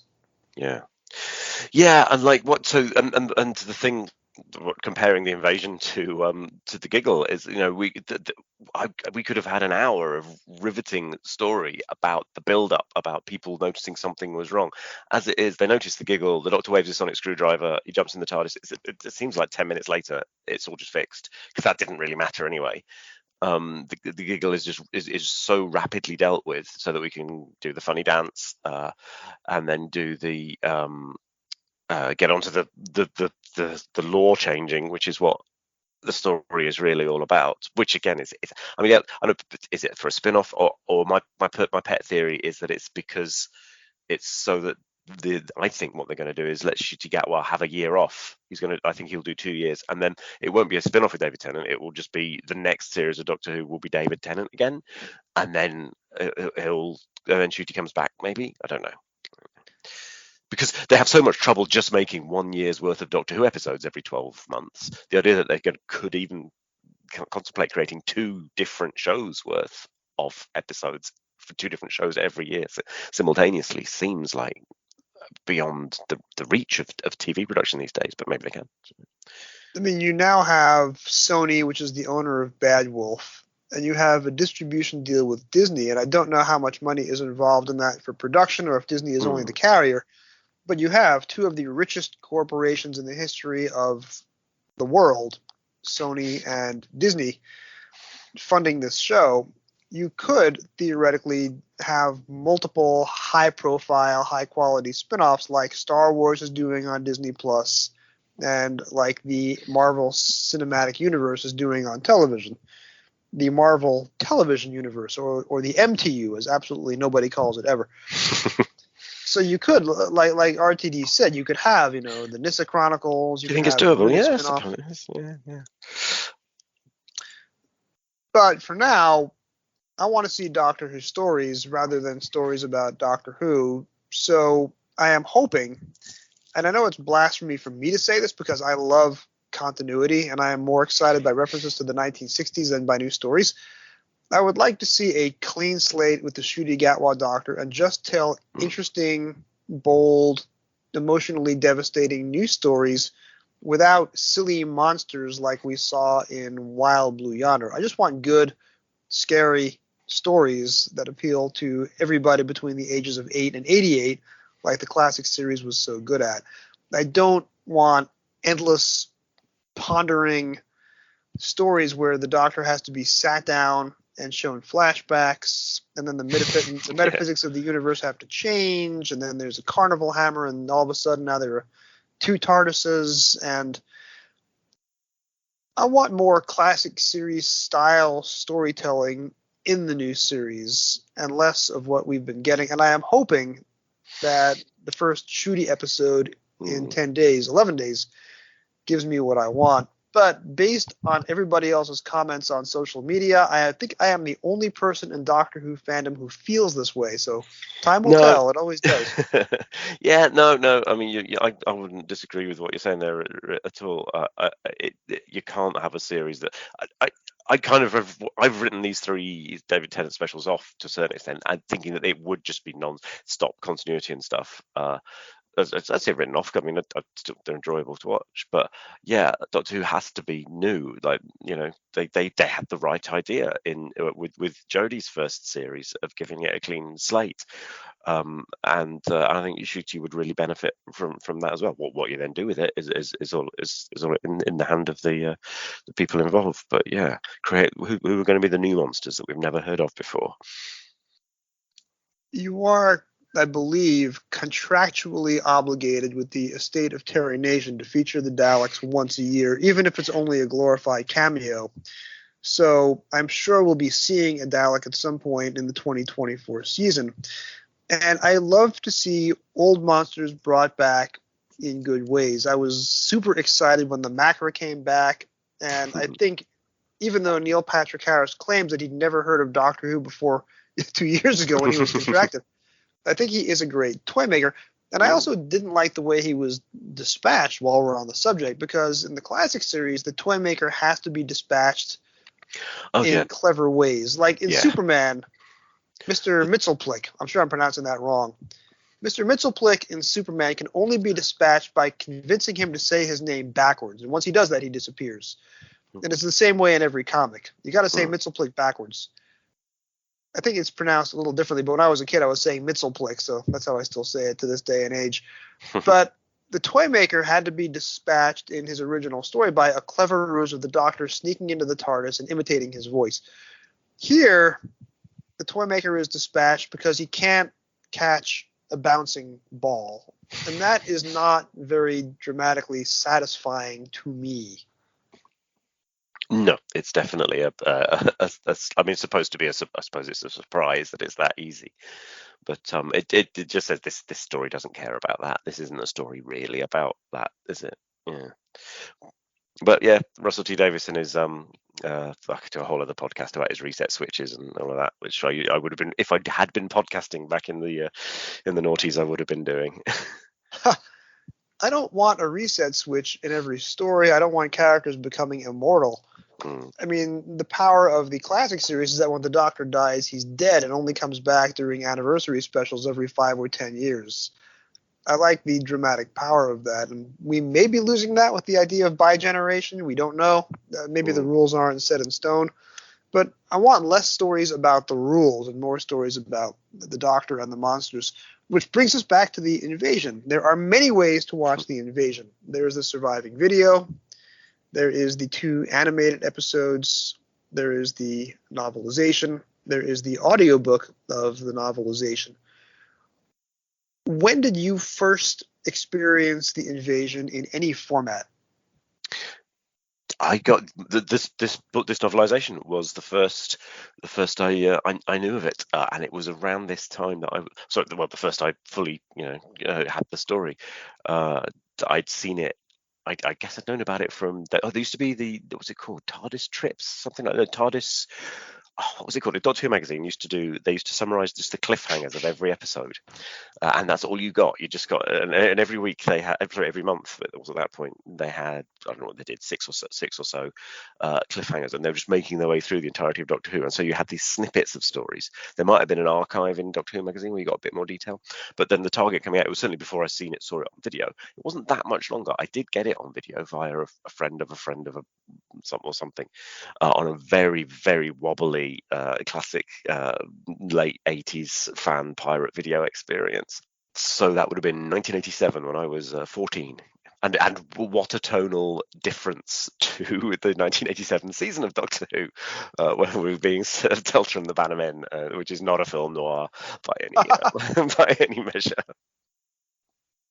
Yeah. Yeah, and like what so and the thing comparing the Invasion to the Giggle is, we could have had an hour of riveting story about the build-up, about people noticing something was wrong. As it is, they notice the Giggle, the Doctor waves a sonic screwdriver, he jumps in the TARDIS. It seems like 10 minutes later, it's all just fixed because that didn't really matter anyway. The Giggle is so rapidly dealt with so that we can do the funny dance and then do the get onto the lore changing, which is what the story is really all about. Which again is I mean, I don't, is it for a spin-off or my pet theory is that it's because it's so that I think what they're going to do is let Ncuti Gatwa have a year off. I think he'll do 2 years, and then it won't be a spin-off with David Tennant. It will just be the next series of Doctor Who will be David Tennant again, and then then Ncuti comes back. Maybe, I don't know. Because they have so much trouble just making 1 year's worth of Doctor Who episodes every 12 months. The idea that they could even contemplate creating 2 different shows worth of episodes for 2 different shows every year simultaneously seems like beyond the reach of TV production these days, but maybe they can. I mean, you now have Sony, which is the owner of Bad Wolf, and you have a distribution deal with Disney, and I don't know how much money is involved in that for production or if Disney is only the carrier. But you have 2 of the richest corporations in the history of the world, Sony and Disney, funding this show. You could theoretically have multiple high-profile, high-quality spin-offs like Star Wars is doing on Disney Plus and like the Marvel Cinematic Universe is doing on television. The Marvel Television Universe, or the MTU, as absolutely nobody calls it ever. So you could, like RTD said, you could have, the Nissa Chronicles. You think it's doable? Yeah. But for now, I want to see Doctor Who stories rather than stories about Doctor Who. So I am hoping, and I know it's blasphemy for me to say this because I love continuity and I am more excited by references to the 1960s than by new stories. I would like to see a clean slate with the Ncuti Gatwa Doctor and just tell interesting, bold, emotionally devastating new stories without silly monsters like we saw in Wild Blue Yonder. I just want good, scary stories that appeal to everybody between the ages of 8 and 88, like the classic series was so good at. I don't want endless, pondering stories where the Doctor has to be sat down and shown flashbacks, and then the metaphysics of the universe have to change, and then there's a carnival hammer, and all of a sudden now there are 2 TARDISes, and I want more classic series style storytelling in the new series and less of what we've been getting. And I am hoping that the first Shooty episode in 10 days, 11 days, gives me what I want. But based on everybody else's comments on social media, I think I am the only person in Doctor Who fandom who feels this way. So time will tell. It always does. Yeah, no. I mean, I wouldn't disagree with what you're saying there at all. You can't have a series that I kind of I've written these 3 David Tennant specials off to a certain extent, and thinking that it would just be non-stop continuity and stuff. I'd say written off. I mean, they're enjoyable to watch, but yeah, Doctor Who has to be new. Like, they had the right idea with Jodie's first series of giving it a clean slate, and I think Ncuti would really benefit from that as well. What you then do with it is all in the hand of the people involved. But yeah, create who are going to be the new monsters that we've never heard of before. You are, I believe, contractually obligated with the estate of Terry Nation to feature the Daleks once a year, even if it's only a glorified cameo. So I'm sure we'll be seeing a Dalek at some point in the 2024 season. And I love to see old monsters brought back in good ways. I was super excited when the Macra came back, and I think even though Neil Patrick Harris claims that he'd never heard of Doctor Who before 2 years ago when he was contracted, I think he is a great toy maker. And I also didn't like the way he was dispatched while we're on the subject, because in the classic series, the toy maker has to be dispatched in clever ways. Like in Superman, Mr. Mxyzptlk, I'm sure I'm pronouncing that wrong. Mr. Mxyzptlk in Superman can only be dispatched by convincing him to say his name backwards. And once he does that, he disappears. And it's the same way in every comic. You got to say Mxyzptlk backwards. I think it's pronounced a little differently, but when I was a kid, I was saying Mxyzptlk, so that's how I still say it to this day and age. But the toy maker had to be dispatched in his original story by a clever ruse of the Doctor sneaking into the TARDIS and imitating his voice. Here, the toy maker is dispatched because he can't catch a bouncing ball. And that is not very dramatically satisfying to me. No, it's definitely I mean, it's supposed to be I suppose it's a surprise that it's that easy, but it just says this story doesn't care about that. This isn't a story really about that, is it? Yeah. But yeah, Russell T Davidson is I could do a whole other podcast about his reset switches and all of that, which I would have been, if I had been podcasting back in the noughties, I would have been doing. I don't want a reset switch in every story. I don't want characters becoming immortal. I mean, the power of the classic series is that when the Doctor dies, he's dead and only comes back during anniversary specials every 5 or 10 years. I like the dramatic power of that, and we may be losing that with the idea of bi-generation. We don't know. Maybe the rules aren't set in stone. But I want less stories about the rules and more stories about the Doctor and the monsters, which brings us back to the invasion. There are many ways to watch the invasion. There's the surviving video. There is the 2 animated episodes. There is the novelization. There is the audiobook of the novelization. When did you first experience the invasion in any format? I got this novelization was the first I knew of it, and it was around this time that the first I fully had the story. I'd seen it. I guess I'd known about it from there used to be what was it called, TARDIS Trips, something like that. TARDIS. What was it called? Doctor Who magazine used to summarize just the cliffhangers of every episode, and that's all you got. You just got, and every week they had, every month. It was at that point they had, I don't know what they did, six or so cliffhangers, and they were just making their way through the entirety of Doctor Who. And so you had these snippets of stories. There might have been an archive in Doctor Who magazine where you got a bit more detail, but then the target coming out, it was certainly before I saw it on video. It wasn't that much longer. I did get it on video via a friend of a friend of something on a very, very wobbly classic late 80s fan pirate video experience. So that would have been 1987 when I was 14. And what a tonal difference to the 1987 season of Doctor Who, where we were being served Delta and the Bannermen, which is not a film noir by any measure.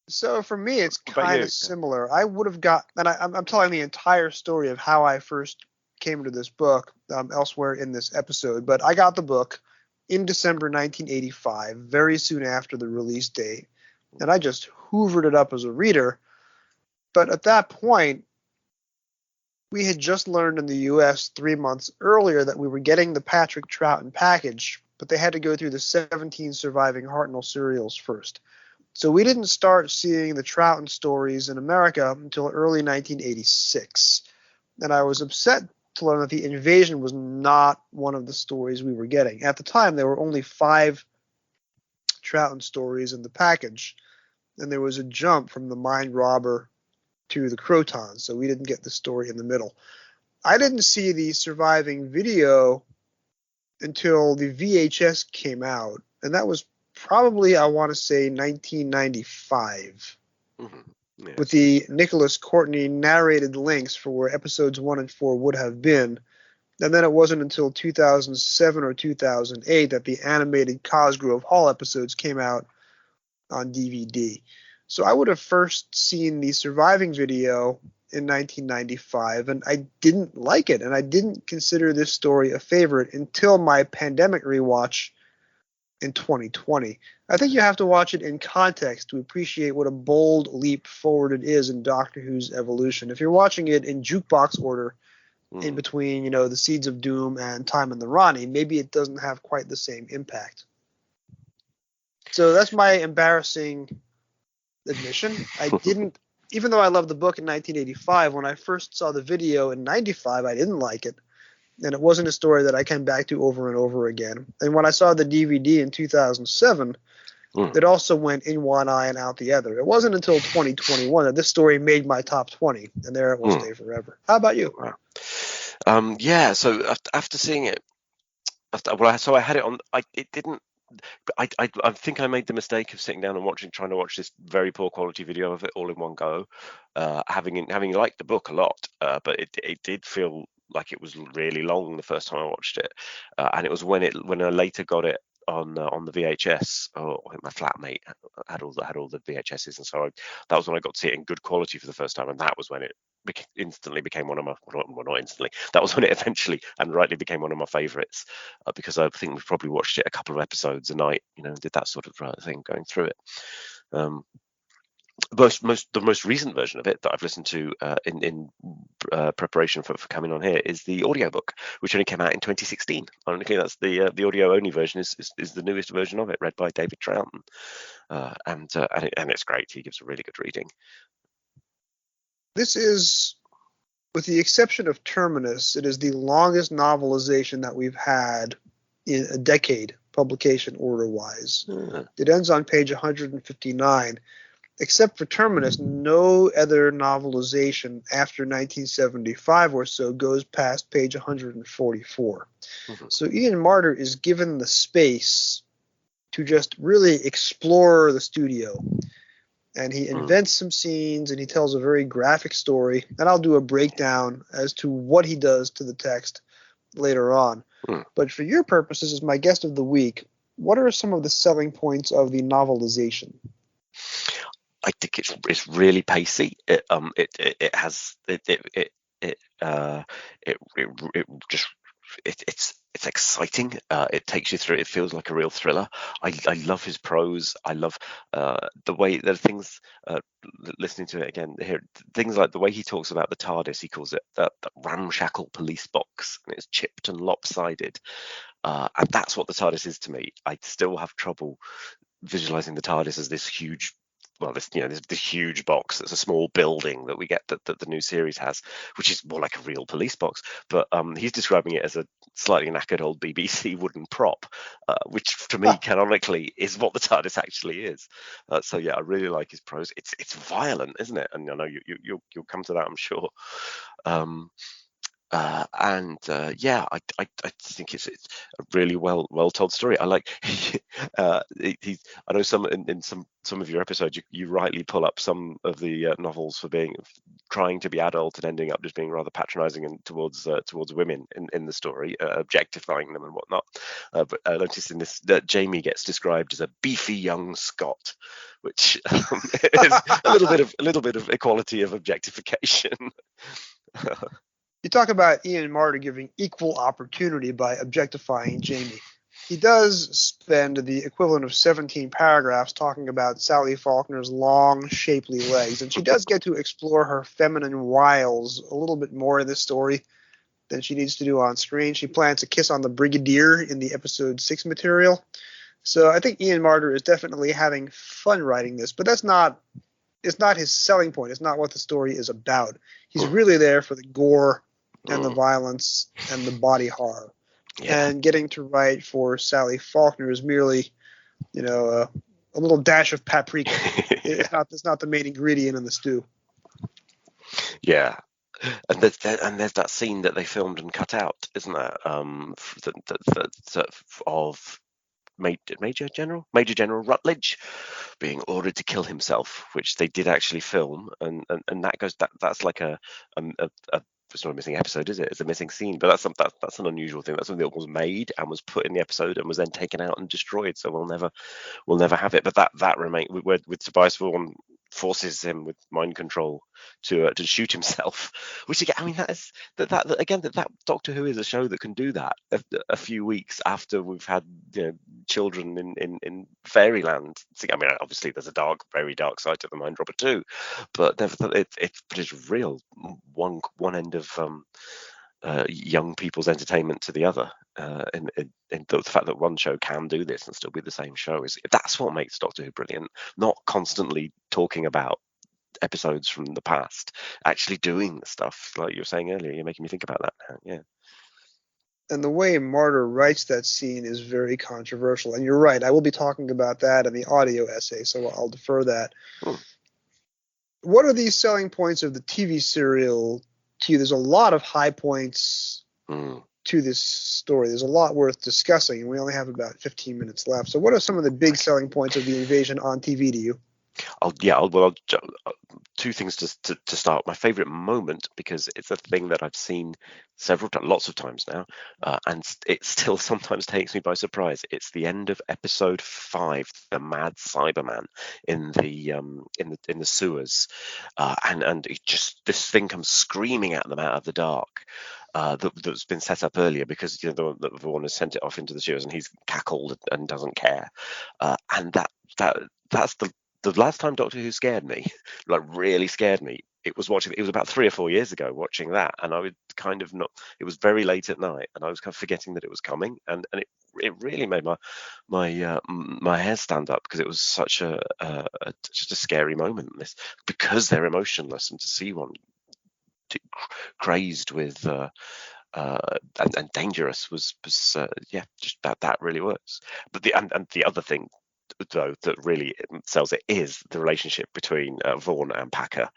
So for me, it's What about kind you? of similar. I would have got, and I'm telling the entire story of how I first came to this book elsewhere in this episode, but I got the book in December 1985, very soon after the release date, and I just hoovered it up as a reader. But at that point, we had just learned in the US 3 months earlier that we were getting the Patrick Troughton package, but they had to go through the 17 surviving Hartnell serials first. So we didn't start seeing the Troughton stories in America until early 1986. And I was upset to learn that the invasion was not one of the stories we were getting. At the time, there were only 5 Troughton stories in the package, and there was a jump from the Mind Robber to the Crotons, so we didn't get the story in the middle. I didn't see the surviving video until the VHS came out, and that was probably, I want to say, 1995, Yes. with the Nicholas Courtney narrated links for where episodes 1 and 4 would have been. And then it wasn't until 2007 or 2008 that the animated Cosgrove Hall episodes came out on DVD. So I would have first seen the surviving video in 1995, and I didn't like it, and I didn't consider this story a favorite until my pandemic rewatch in 2020. I think you have to watch it in context to appreciate what a bold leap forward it is in Doctor Who's evolution. If you're watching it in jukebox order, in between, the Seeds of Doom and Time in the Ronnie, maybe it doesn't have quite the same impact. So that's my embarrassing admission. I didn't, even though I loved the book in 1985, when I first saw the video in 95, I didn't like it. And it wasn't a story that I came back to over and over again. And when I saw the DVD in 2007, it also went in one eye and out the other. It wasn't until 2021 that this story made my top 20, and there it will stay forever. How about you? Yeah, so after seeing it, so I had it on. It didn't. I think I made the mistake of sitting down and trying to watch this very poor quality video of it all in one go, having liked the book a lot, but it did feel like it was really long the first time I watched it, and it was when I later got it on the VHS. Oh, I think my flatmate had all the VHSs, and so that was when I got to see it in good quality for the first time, and that was when it instantly became one of my, well, not instantly, that was when it eventually and rightly became one of my favorites, because I think we've probably watched it a couple of episodes a night, and did that sort of thing going through it. The most recent version of it that I've listened to in preparation for coming on here is the audiobook, which only came out in 2016. Ironically, that's the audio only version is the newest version of it, read by David Troughton, and it's great. He gives a really good reading. This is, with the exception of Terminus, it is the longest novelization that we've had in a decade, publication order-wise. It ends on page 159. Except for Terminus, no other novelization after 1975 or so goes past page 144. So Ian Marter is given the space to just really explore the studio. And he invents some scenes, and he tells a very graphic story. And I'll do a breakdown as to what he does to the text later on. But for your purposes, as my guest of the week, what are some of the selling points of the novelization? I think it's really pacey. It's exciting. It takes you through. It feels like a real thriller. I love his prose. I love the way there are things. Listening to it again here, things like the way he talks about the TARDIS. He calls it the ramshackle police box, and it's chipped and lopsided. And that's what the TARDIS is to me. I still have trouble visualizing the TARDIS as this huge. Well, this huge box that's a small building that we get that the new series has, which is more like a real police box. But he's describing it as a slightly knackered old BBC wooden prop, which to me canonically is what the TARDIS actually is. So yeah, I really like his prose. It's violent, isn't it? And I know you'll come to that, I'm sure. Yeah, I think it's a really well told story. I like he's I know in some of your episodes you rightly pull up some of the novels for being trying to be adult and ending up just being rather patronizing and towards women in the story, objectifying them and whatnot. But I noticed in this that Jamie gets described as a beefy young Scot, which is a little bit of equality of objectification. You talk about Ian Marter giving equal opportunity by objectifying Jamie. He does spend the equivalent of 17 paragraphs talking about Sally Faulkner's long, shapely legs, and she does get to explore her feminine wiles a little bit more in this story than she needs to do on screen. She plants a kiss on the Brigadier in the episode 6 material. So I think Ian Marter is definitely having fun writing this, but it's not his selling point. It's not what the story is about. He's really there for the gore and the violence and the body horror. Yeah. And getting to write for Sally Faulkner is merely, a little dash of paprika. It's not the main ingredient in the stew. Yeah. And there's that scene that they filmed and cut out, isn't there? Of Major General Rutledge being ordered to kill himself, which they did actually film, and that's like it's not a missing episode, is it? It's a missing scene, but that's an unusual thing. That's something that was made and was put in the episode and was then taken out and destroyed. So we'll never have it. But that remain with Tobias Vaughan forces him with mind control to shoot himself, which again, I mean, that Doctor Who is a show that can do that a few weeks after we've had children in fairyland. I mean, obviously there's a very dark side to the Mind Robber too, but it's real one end of young people's entertainment to the other. And the fact that one show can do this and still be the same show that's what makes Doctor Who brilliant. Not constantly talking about episodes from the past, actually doing the stuff like you were saying earlier. You're making me think about that now. Yeah. And the way Martyr writes that scene is very controversial. And you're right, I will be talking about that in the audio essay, so I'll defer that. What are these selling points of the TV serial to you? There's a lot of high points to this story. There's a lot worth discussing, and we only have about 15 minutes left. So what are some of the big selling points of the invasion on TV to you? Two things to start. My favorite moment, because it's a thing that I've seen lots of times now, and it still sometimes takes me by surprise. It's the end of episode 5, the Mad Cyberman in the sewers, and this thing comes screaming at them out of the dark. That's been set up earlier because the one has sent it off into the sewers and he's cackled and doesn't care, and that's the last time Doctor Who scared me, like really scared me. It was about 3 or 4 years ago watching that, and I would kind of not. It was very late at night, and I was kind of forgetting that it was coming, and it really made my hair stand up because it was such just a scary moment. Because they're emotionless, and to see one crazed with and dangerous was just that really works. But the other thing though that really sells it is the relationship between Vaughan and Packer,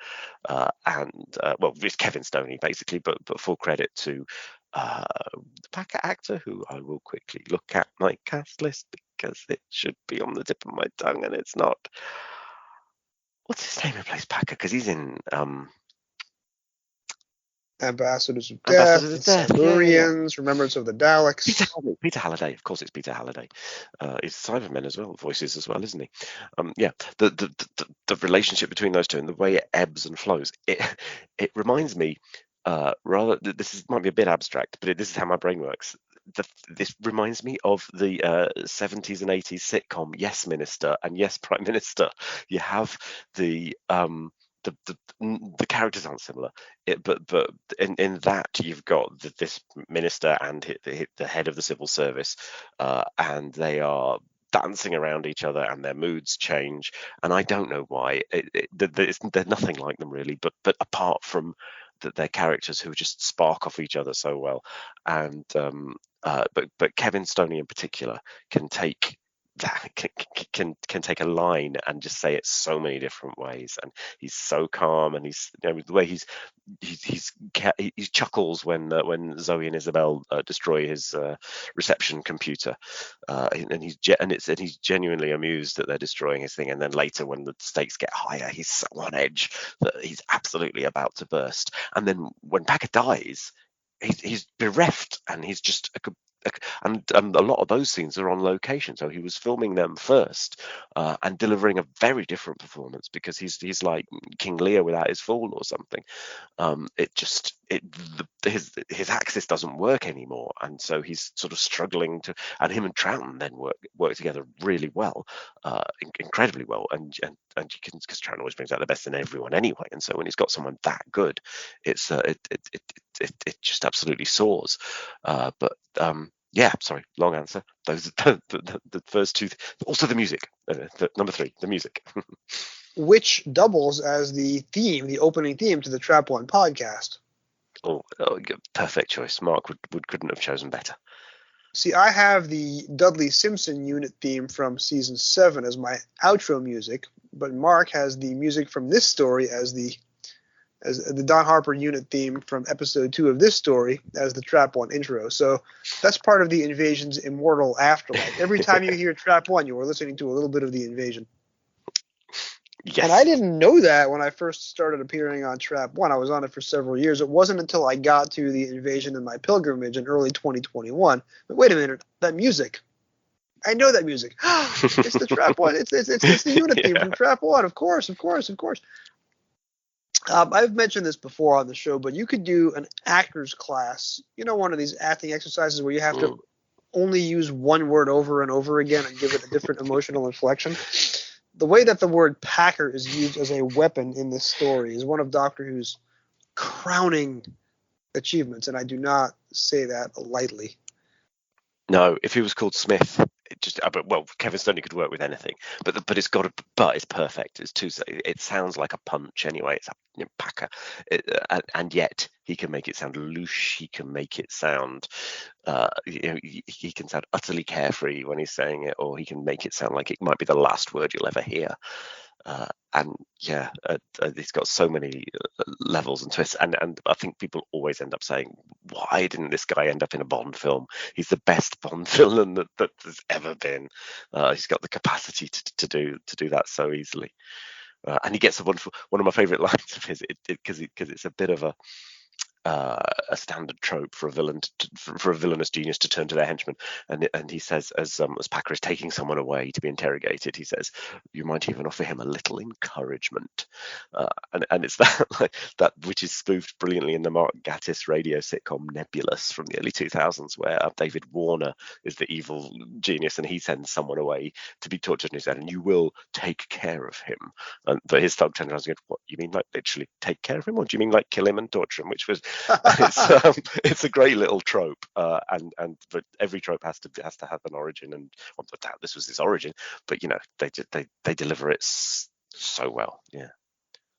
it's Kevin Stoney basically, but full credit to the Packer actor, who I will quickly look at my cast list because it should be on the tip of my tongue and it's not. What's his name who plays Packer? Because he's in Ambassadors of Death, Silurians, Remembrance of the Daleks. Peter Halliday, of course, it's Peter Halliday. He's Cybermen as well, voices as well, isn't he? The relationship between those two and the way it ebbs and flows. It reminds me might be a bit abstract, but this is how my brain works. This reminds me of the 70s and 80s sitcom Yes Minister and Yes Prime Minister. You have the characters aren't similar, but in that you've got this minister and the head of the civil service, and they are dancing around each other and their moods change, and I don't know why. They're nothing like them really, but apart from that they're characters who just spark off each other so well, and but Kevin Stoney in particular can take that can take a line and just say it so many different ways, and he's so calm, and he's, you know, the way he chuckles when Zoe and Isabel destroy his reception computer, and he's genuinely amused that they're destroying his thing, and then later when the stakes get higher, he's so on edge that he's absolutely about to burst. And then when Packer dies, he's bereft, and he's just and a lot of those scenes are on location, so he was filming them first, and delivering a very different performance, because he's like King Lear without his fool or something. His axis doesn't work anymore, and so he's sort of struggling to. And him and Troughton then work together really well, incredibly well, and you can, because Troughton always brings out the best in everyone anyway, and so when he's got someone that good, it just absolutely soars. Yeah, sorry, long answer. Those are the first two. Also the music. Number 3, the music. Which doubles as the opening theme to the Trap One podcast. Oh, perfect choice. Mark couldn't have chosen better. See, I have the Dudley Simpson unit theme from season 7 as my outro music, but Mark has the music from this story as the Don Harper unit theme from episode 2 of this story as the Trap One intro. So that's part of the Invasion's immortal afterlife. Every time you hear Trap One, you are listening to a little bit of the Invasion. Yes. And I didn't know that when I first started appearing on Trap One. I was on it for several years. It wasn't until I got to the Invasion and my pilgrimage in early 2021. But wait a minute, that music. I know that music. It's the Trap One. It's the unit theme from Trap One. Of course. I've mentioned this before on the show, but you could do an actor's class. You know, one of these acting exercises where you have to only use one word over and over again and give it a different emotional inflection. The way that the word Packer is used as a weapon in this story is one of Doctor Who's crowning achievements, and I do not say that lightly. No, if he was called Smith, Kevin Stoney could work with anything, but it's perfect. It sounds like a punch anyway. It's a Packer, and yet he can make it sound louche. He can make it sound, he can sound utterly carefree when he's saying it, or he can make it sound like it might be the last word you'll ever hear. He's got so many levels and twists, and I think people always end up saying, why didn't this guy end up in a Bond film? He's the best Bond villain that there's ever been. He's got the capacity to do that so easily, and he gets one of my favorite lines of his, because it's a bit of a standard trope for a villain for a villainous genius to turn to their henchman, and he says, as Packer is taking someone away to be interrogated, he says, "You might even offer him a little encouragement," and it's that which is spoofed brilliantly in the Mark Gatiss radio sitcom Nebulous from the early 2000s, where David Warner is the evil genius, and he sends someone away to be tortured, and he said, "And you will take care of him." But his thug turns around and goes, "What, you mean like literally take care of him, or do you mean like kill him and torture him?" Which was it's a great little trope, but every trope has to have an origin, and this was its origin. But they deliver it so well, yeah.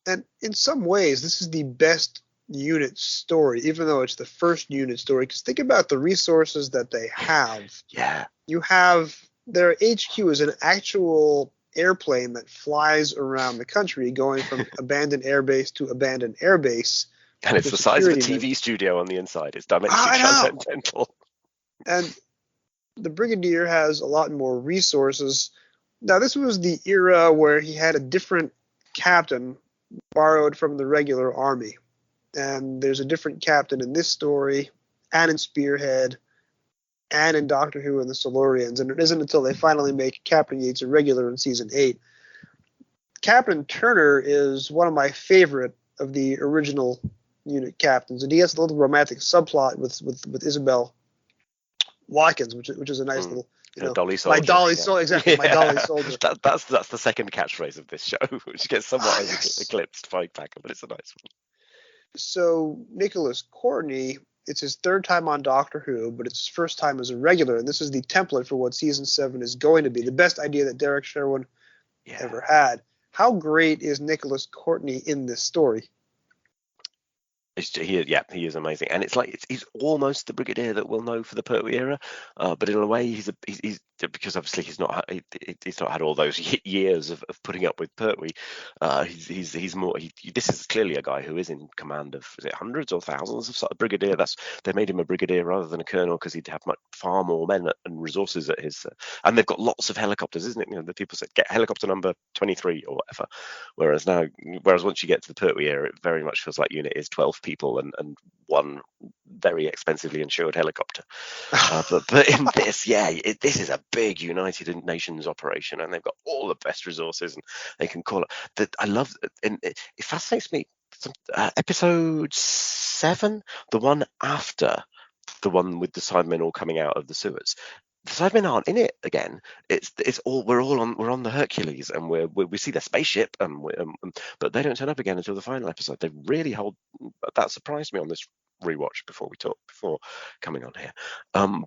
And in some ways, this is the best unit story, even though it's the first unit story. Because think about the resources that they have. Yeah, you have their HQ is an actual airplane that flies around the country, going from abandoned airbase to abandoned airbase. And it's the size of a TV studio on the inside. It's dimensionally transcendental. And the Brigadier has a lot more resources. Now, this was the era where he had a different captain borrowed from the regular army. And there's a different captain in this story, and in Spearhead, and in Doctor Who and the Silurians. And it isn't until they finally make Captain Yates a regular in season 8. Captain Turner is one of my favorite of the original unit captains, and he has a little romantic subplot with Isabel Watkins, which is a nice little, Dolly Soldier. My Dolly Soldier, exactly. My Dolly Soldier. That's the second catchphrase of this show, which gets somewhat eclipsed by Packer, but it's a nice one. So Nicholas Courtney, it's his third time on Doctor Who, but it's his first time as a regular, and this is the template for what season 7 is going to be. The best idea that Derek Sherwin ever had. How great is Nicholas Courtney in this story? He is amazing, and it's like he's almost the Brigadier that we'll know for the Pertwee era, but in a way he's because obviously he's not had all those years of putting up with Pertwee. He's more. This is clearly a guy who is in command of, is it hundreds or thousands of sort of brigadier. They made him a brigadier rather than a colonel because he'd have far more men and resources at his. And they've got lots of helicopters, isn't it? You know, the people said get helicopter number 23 or whatever. Whereas once you get to the Pertwee era, it very much feels like unit is 12 people and one very expensively insured helicopter. But in this, this is a big United Nations operation, and they've got all the best resources, and they can call it. That I love, and it fascinates me. Episode 7, the one after the one with the Cybermen all coming out of the sewers. The Cybermen aren't in it again. It's all we're on the Hercules, and we see their spaceship, but they don't turn up again until the final episode. They really hold. That surprised me on this rewatch before coming on here.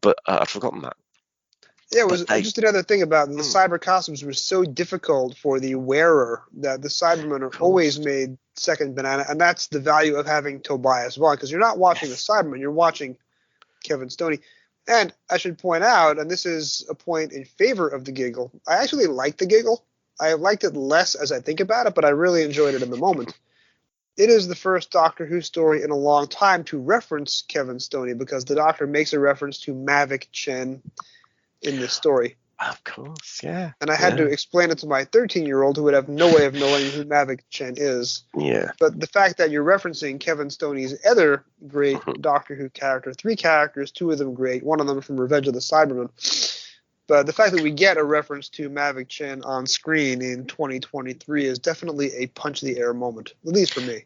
But I'd forgotten that. Yeah, it was just another thing about the cyber costumes were so difficult for the wearer that the Cybermen are always made second banana, and that's the value of having Tobias Vaughn, because you're not watching the Cybermen, you're watching Kevin Stoney. And I should point out, and this is a point in favor of the giggle, I actually like the giggle. I have liked it less as I think about it, but I really enjoyed it in the moment. It is the first Doctor Who story in a long time to reference Kevin Stoney, because the Doctor makes a reference to Mavic Chen in this story. Of course, yeah. And I had to explain it to my 13-year-old who would have no way of knowing who Mavic Chen is. Yeah. But the fact that you're referencing Kevin Stoney's other great Doctor Who character, 3 characters, 2 of them great, one of them from Revenge of the Cybermen. But the fact that we get a reference to Mavic Chen on screen in 2023 is definitely a punch-the-air moment, at least for me.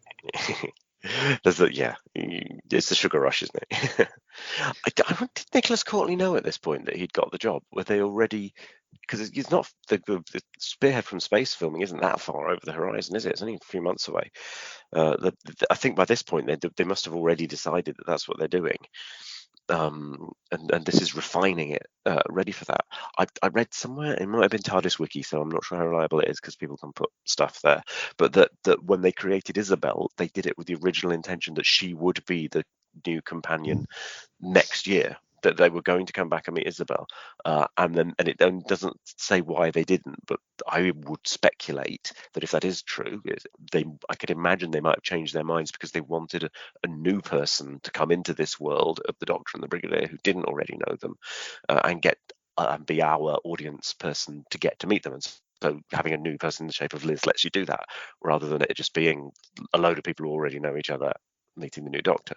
It's the sugar rush, isn't it? Did Nicholas Courtney know at this point that he'd got the job? Were they already? Because it's not the Spearhead from Space filming isn't that far over the horizon, is it? It's only a few months away. I think by this point they must have already decided that that's what they're doing. And this is refining it, ready for that. I read somewhere, it might have been TARDIS Wiki, so I'm not sure how reliable it is because people can put stuff there, but that when they created Isabel, they did it with the original intention that she would be the new companion next year, that they were going to come back and meet Isabel, and it doesn't say why they didn't, but I would speculate that if that is true, I could imagine they might have changed their minds because they wanted a new person to come into this world of the Doctor and the Brigadier who didn't already know them, and be our audience person to get to meet them. And so having a new person in the shape of Liz lets you do that, rather than it just being a load of people who already know each other meeting the new Doctor.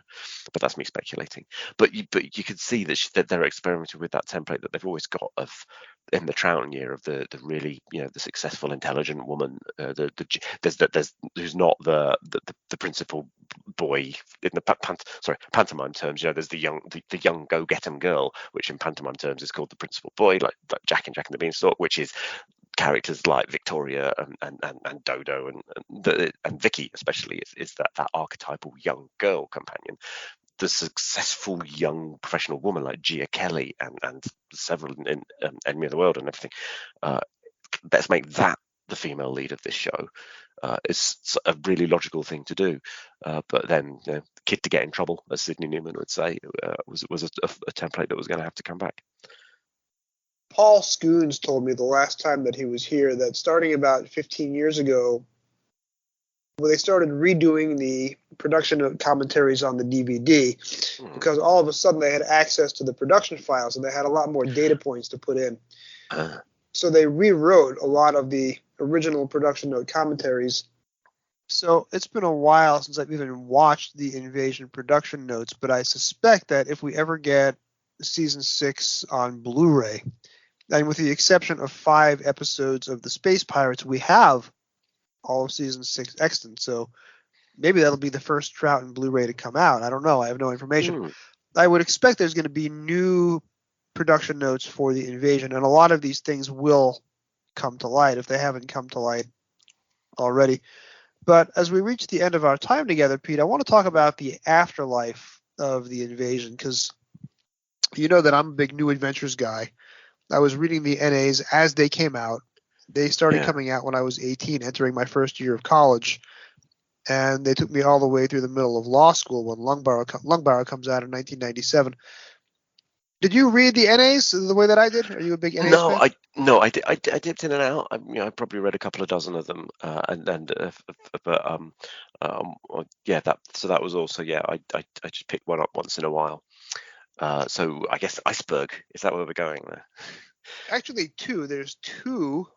But that's me speculating. But you could see that they're experimenting with that template that they've always got of in the Troughton year of the really, the successful, intelligent woman. There's who's not the principal boy in the pantomime terms. There's the young go-get-em girl, which in pantomime terms is called the principal boy, like Jack and the Beanstalk, which is characters like Victoria and Dodo and Vicky especially is that archetypal young girl companion. The successful young professional woman like Gia Kelly and several in Enemy of the World and everything. Let's make that the female lead of this show. It's a really logical thing to do. But then kid to get in trouble, as Sidney Newman would say, was a template that was going to have to come back. Paul Scoons told me the last time that he was here that starting about 15 years ago, when they started redoing the production of commentaries on the DVD, because all of a sudden they had access to the production files and they had a lot more data points to put in. So they rewrote a lot of the original production note commentaries. So it's been a while since I've even watched the Invasion production notes, but I suspect that if we ever get season 6 on Blu-ray, and with the exception of 5 episodes of The Space Pirates, we have all of season 6 extant. So maybe that'll be the first Troughton Blu-ray to come out. I don't know. I have no information. I would expect there's going to be new production notes for the Invasion, and a lot of these things will come to light if they haven't come to light already. But as we reach the end of our time together, Pete, I want to talk about the afterlife of the Invasion, because you know that I'm a big New Adventures guy. I was reading the NAs as they came out. They started coming out when I was 18, entering my first year of college. And they took me all the way through the middle of law school when Lungbarrow comes out in 1997. Did you read the NAs the way that I did? Are you a big NAs No, fan? I dipped in and out. I probably read a couple of dozen of them, but yeah, that was also, yeah. I just picked one up once in a while. So I guess Iceberg, is that where we're going there? Actually, two. There's two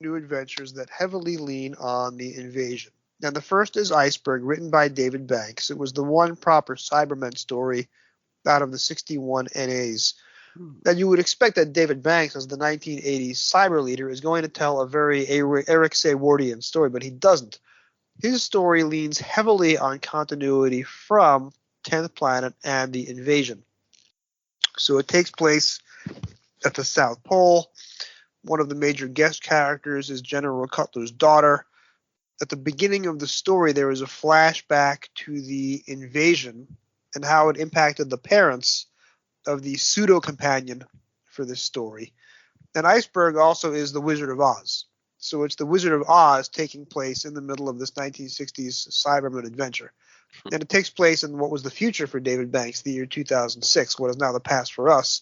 new adventures that heavily lean on the invasion. Now, the first is Iceberg, written by David Banks. It was the one proper Cybermen story out of the 61 NAs. Now, you would expect that David Banks, as the 1980s cyber leader, is going to tell a very Eric Saywardian story, but he doesn't. His story leans heavily on continuity from 10th Planet and the invasion. So it takes place at the South Pole. One of the major guest characters is General Cutler's daughter. At the beginning of the story, there is a flashback to the invasion and how it impacted the parents of the pseudo-companion for this story. And Iceberg also is the Wizard of Oz. So it's the Wizard of Oz taking place in the middle of this 1960s Cyberman adventure. And it takes place in what was the future for David Banks, the year 2006, what is now the past for us.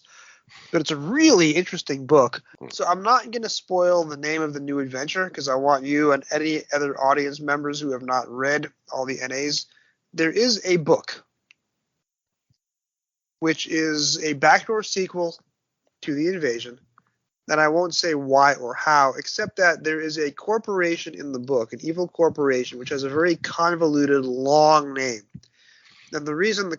But it's a really interesting book. So I'm not going to spoil the name of the new adventure because I want you and any other audience members who have not read all the NAs. There is a book which is a backdoor sequel to the invasion. And I won't say why or how, except that there is a corporation in the book, an evil corporation, which has a very convoluted, long name. And the reason the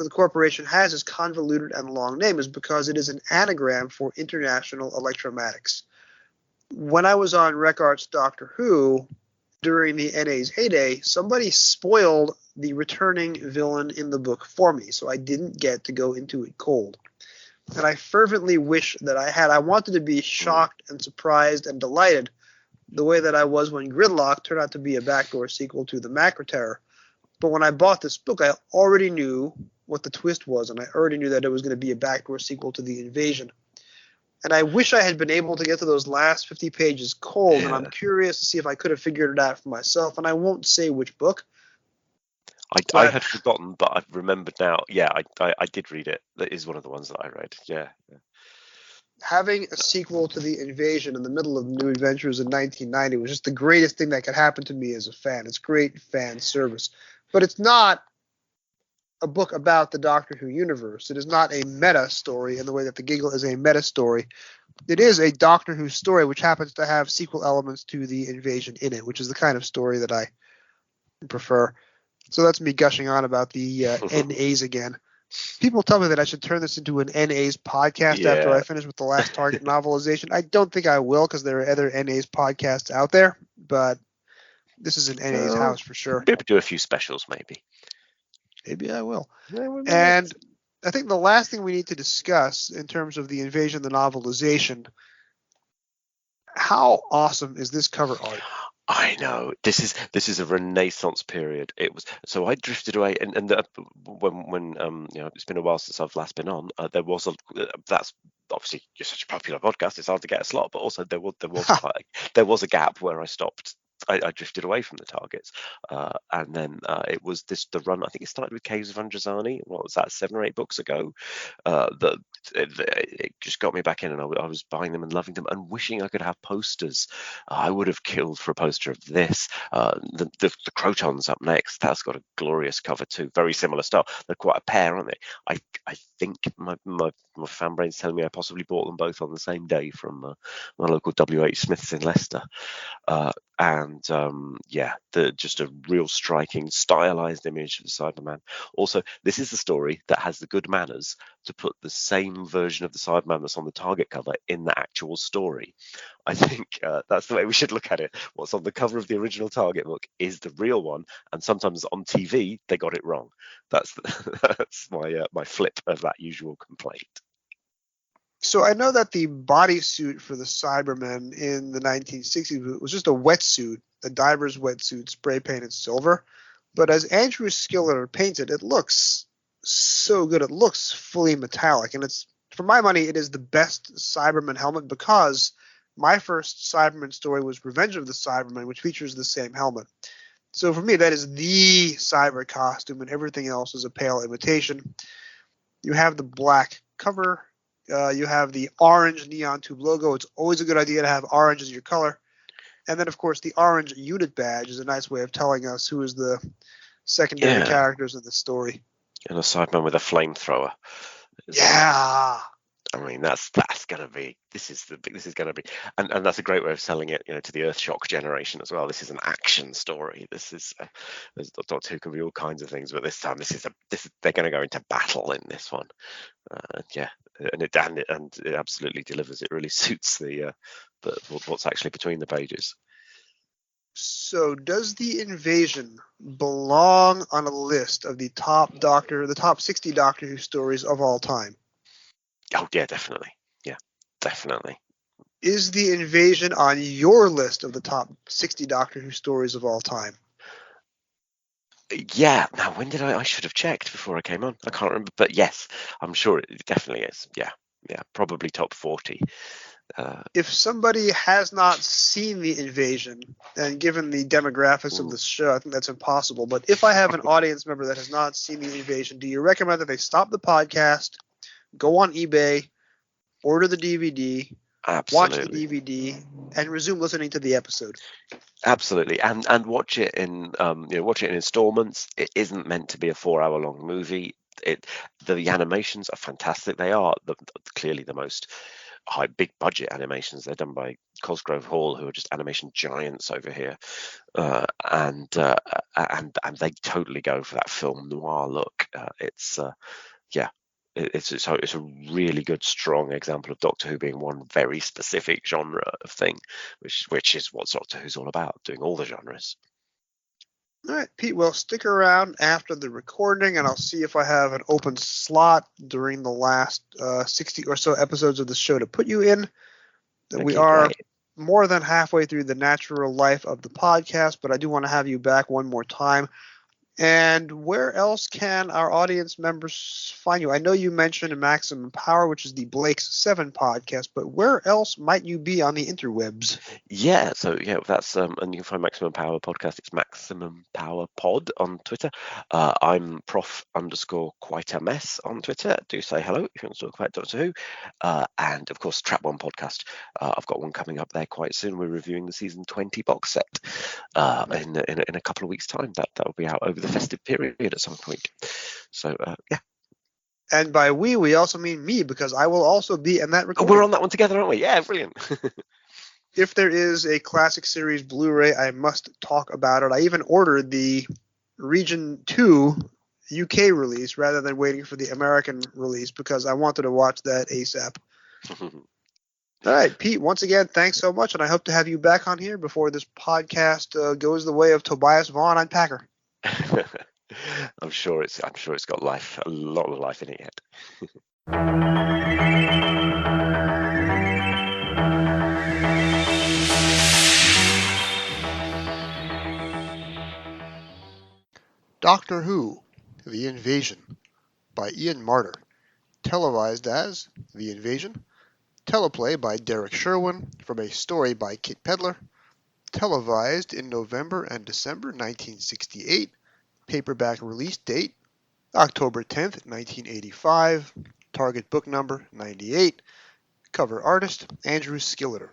corporation has this convoluted and long name is because it is an anagram for International Electromatics. When I was on Recart's Doctor Who, during the NA's heyday, somebody spoiled the returning villain in the book for me, so I didn't get to go into it cold. And I fervently wish that I had. I wanted to be shocked and surprised and delighted the way that I was when Gridlock turned out to be a backdoor sequel to the Macro Terror. But when I bought this book, I already knew what the twist was, and I already knew that it was going to be a backdoor sequel to the invasion. And I wish I had been able to get to those last 50 pages cold, and I'm curious to see if I could have figured it out for myself. And I won't say which book. I had forgotten, but I've remembered now. Yeah, I did read it. That is one of the ones that I read. Yeah. Having a sequel to the invasion in the middle of New Adventures in 1990 was just the greatest thing that could happen to me as a fan. It's great fan service. But it's not a book about the Doctor Who universe. It is not a meta story in the way that The Giggle is a meta story. It is a Doctor Who story which happens to have sequel elements to the invasion in it, which is the kind of story that I prefer. So that's me gushing on about the NAs again. People tell me that I should turn this into an NAs podcast after I finish with the last Target novelization. I don't think I will because there are other NAs podcasts out there, but this is an NA's house for sure. Maybe do a few specials, maybe. Maybe I will. And I think the last thing we need to discuss in terms of the invasion, the novelization, how awesome is this cover art? I know this is a Renaissance period. It was so I drifted away, and when it's been a while since I've last been on. There was that's obviously you're such a popular podcast. It's hard to get a slot, but also there was a gap where I stopped. I drifted away from the targets, and then it was the run. I think it started with Caves of Androzani. What was that, 7 or 8 books ago? That it just got me back in, and I was buying them and loving them and wishing I could have posters. I would have killed for a poster of this. The Crotons up next. That's got a glorious cover too. Very similar style. They're quite a pair, aren't they? I think my fan brain's telling me I possibly bought them both on the same day from my local WH Smiths in Leicester. Just a real striking, stylized image of the Cyberman. Also, this is the story that has the good manners to put the same version of the Cyberman that's on the Target cover in the actual story. I think that's the way we should look at it. What's on the cover of the original Target book is the real one, and sometimes on TV they got it wrong. That's my flip of that usual complaint. So I know that the bodysuit for the Cybermen in the 1960s was just a wetsuit, a diver's wetsuit, spray painted silver. But as Andrew Skilleter painted, it looks so good. It looks fully metallic, and it's, for my money, it is the best Cyberman helmet because my first Cyberman story was Revenge of the Cybermen, which features the same helmet. So for me, that is the cyber costume, and everything else is a pale imitation. You have the black cover, you have the orange neon tube logo. It's always a good idea to have orange as your color. And then, of course, the orange unit badge is a nice way of telling us who is the secondary characters in the story. And a sideman with a flamethrower. Yeah. I mean, that's gonna be. This is gonna be, and that's a great way of selling it, to the Earthshock generation as well. This is an action story. This is Doctor Who can be all kinds of things, but this time they're going to go into battle in this one. And it absolutely delivers. It really suits the what's actually between the pages. So, does the invasion belong on a list of the top 60 Doctor Who stories of all time? Oh yeah, definitely. Yeah, definitely. Is the invasion on your list of the top 60 Doctor Who stories of all time? Yeah. Now, when did I should have checked before I came on. I can't remember, but yes, I'm sure it definitely is. Yeah, probably top 40. If somebody has not seen the invasion, and given the demographics of this show, I think that's impossible. But if I have an audience member that has not seen the invasion, do you recommend that they stop the podcast, go on eBay, order the DVD, watch the DVD, and resume listening to the episode? Absolutely, and watch it in installments. It isn't meant to be a 4-hour long movie. The animations are fantastic. They are clearly the most big budget animations. They're done by Cosgrove Hall, who are just animation giants over here, and they totally go for that film noir look. It's a really good, strong example of Doctor Who being one very specific genre of thing, which is what Doctor Who's all about, doing all the genres. All right, Pete, well, stick around after the recording, and I'll see if I have an open slot during the last 60 or so episodes of the show to put you in. We are more than halfway through the natural life of the podcast, but I do want to have you back one more time. And where else can our audience members find you? I know you mentioned Maximum Power, which is the Blake's 7 podcast, but where else might you be on the interwebs? That's and you can find Maximum Power podcast. It's Maximum Power Pod on Twitter. I'm Prof_quite a mess on Twitter. Do say hello if you want to talk about Doctor Who. And of course, Trap One podcast. I've got one coming up there quite soon. We're reviewing the season 20 box set in a couple of weeks' time. That will be out over the festive period at some point. So And by we also mean me, because I will also be in that recording. We're on that one together, aren't we? Yeah, brilliant. If there is a classic series Blu-ray, I must talk about it. I even ordered the Region 2 UK release rather than waiting for the American release, because I wanted to watch that ASAP. All right, Pete, once again, thanks so much, and I hope to have you back on here before this podcast goes the way of Tobias Vaughn on Packer. I'm sure it's got life, a lot of life in it yet. Doctor Who, The Invasion, by Ian Marter, televised as The Invasion, teleplay by Derek Sherwin, from a story by Kit Pedler, televised in November and December 1968, paperback release date October 10th, 1985, target book number 98, cover artist Andrew Skilleter.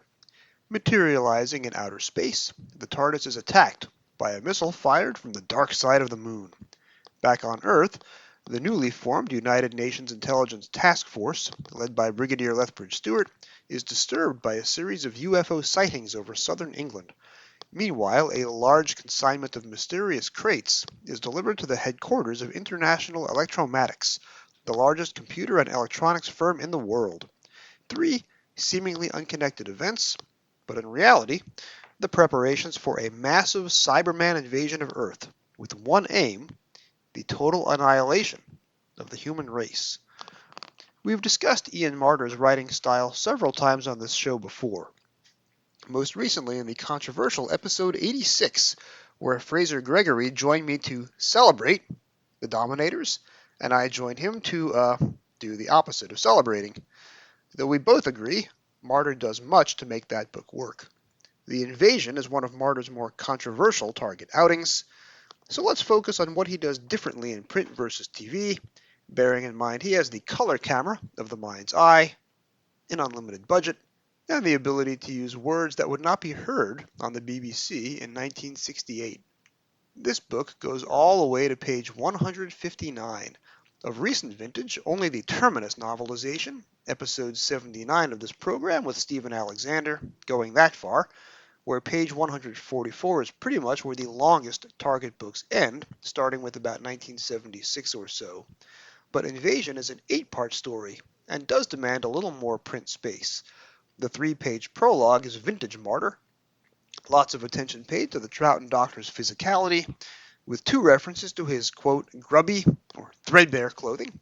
Materializing in outer space, the TARDIS is attacked by a missile fired from the dark side of the moon. Back on Earth, the newly formed United Nations Intelligence Task Force, led by Brigadier Lethbridge Stewart, is disturbed by a series of UFO sightings over southern England. Meanwhile, a large consignment of mysterious crates is delivered to the headquarters of International Electromatics, the largest computer and electronics firm in the world. 3 seemingly unconnected events, but in reality, the preparations for a massive Cyberman invasion of Earth, with one aim: the total annihilation of the human race. We've discussed Ian Marter's writing style several times on this show before. Most recently in the controversial episode 86, where Fraser Gregory joined me to celebrate the Dominators, and I joined him to do the opposite of celebrating. Though we both agree, Marter does much to make that book work. The Invasion is one of Marter's more controversial target outings, so let's focus on what he does differently in print versus TV, bearing in mind he has the color camera of the mind's eye, an unlimited budget, and the ability to use words that would not be heard on the BBC in 1968. This book goes all the way to page 159. Of recent vintage, only the Terminus novelization, episode 79 of this program with Stephen Alexander, going that far, where page 144 is pretty much where the longest Target books end, starting with about 1976 or so. But Invasion is an 8-part story, and does demand a little more print space. The 3-page prologue is vintage Martyr, lots of attention paid to the Troughton Doctor's physicality, with 2 references to his, quote, grubby or threadbare clothing,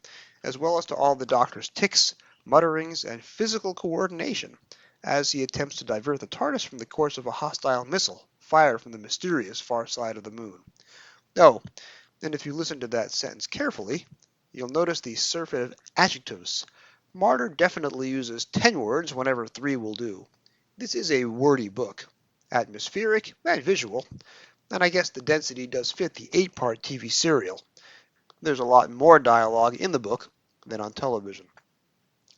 as well as to all the Doctor's tics, mutterings, and physical coordination, as he attempts to divert the TARDIS from the course of a hostile missile fired from the mysterious far side of the moon. Oh, and if you listen to that sentence carefully, you'll notice the surfeit of adjectives. Martyr definitely uses 10 words whenever 3 will do. This is a wordy book, atmospheric and visual, and I guess the density does fit the 8-part TV serial. There's a lot more dialogue in the book than on television.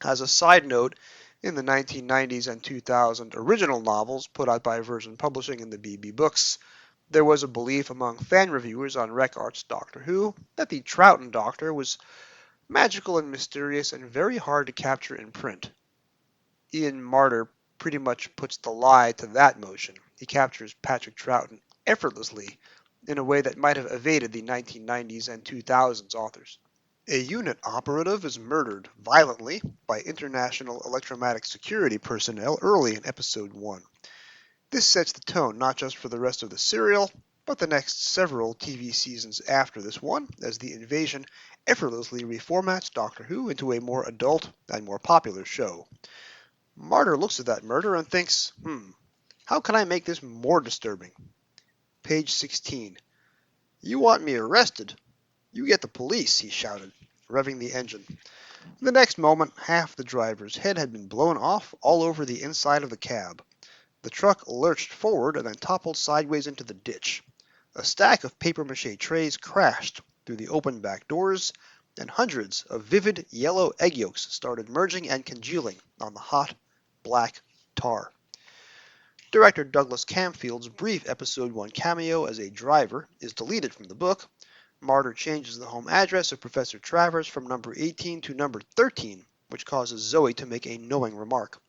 As a side note, in the 1990s and 2000 original novels put out by Version Publishing and the BB Books, there was a belief among fan reviewers on Rec Art's Doctor Who that the Troughton Doctor was magical and mysterious and very hard to capture in print. Ian Martyr pretty much puts the lie to that motion. He captures Patrick Troughton effortlessly in a way that might have evaded the 1990s and 2000s authors. A unit operative is murdered violently by international electromagnetic security personnel early in episode 1. This sets the tone not just for the rest of the serial, but the next several TV seasons after this one, as the invasion effortlessly reformats Doctor Who into a more adult and more popular show. Martyr looks at that murder and thinks, how can I make this more disturbing? Page 16. You want me arrested? You get the police, he shouted, revving the engine. The next moment, half the driver's head had been blown off all over the inside of the cab. The truck lurched forward and then toppled sideways into the ditch. A stack of papier-mâché trays crashed through the open back doors, and hundreds of vivid yellow egg yolks started merging and congealing on the hot, black tar. Director Douglas Camfield's brief episode 1 cameo as a driver is deleted from the book. Martyr changes the home address of Professor Travers from number 18 to number 13, which causes Zoe to make a knowing remark.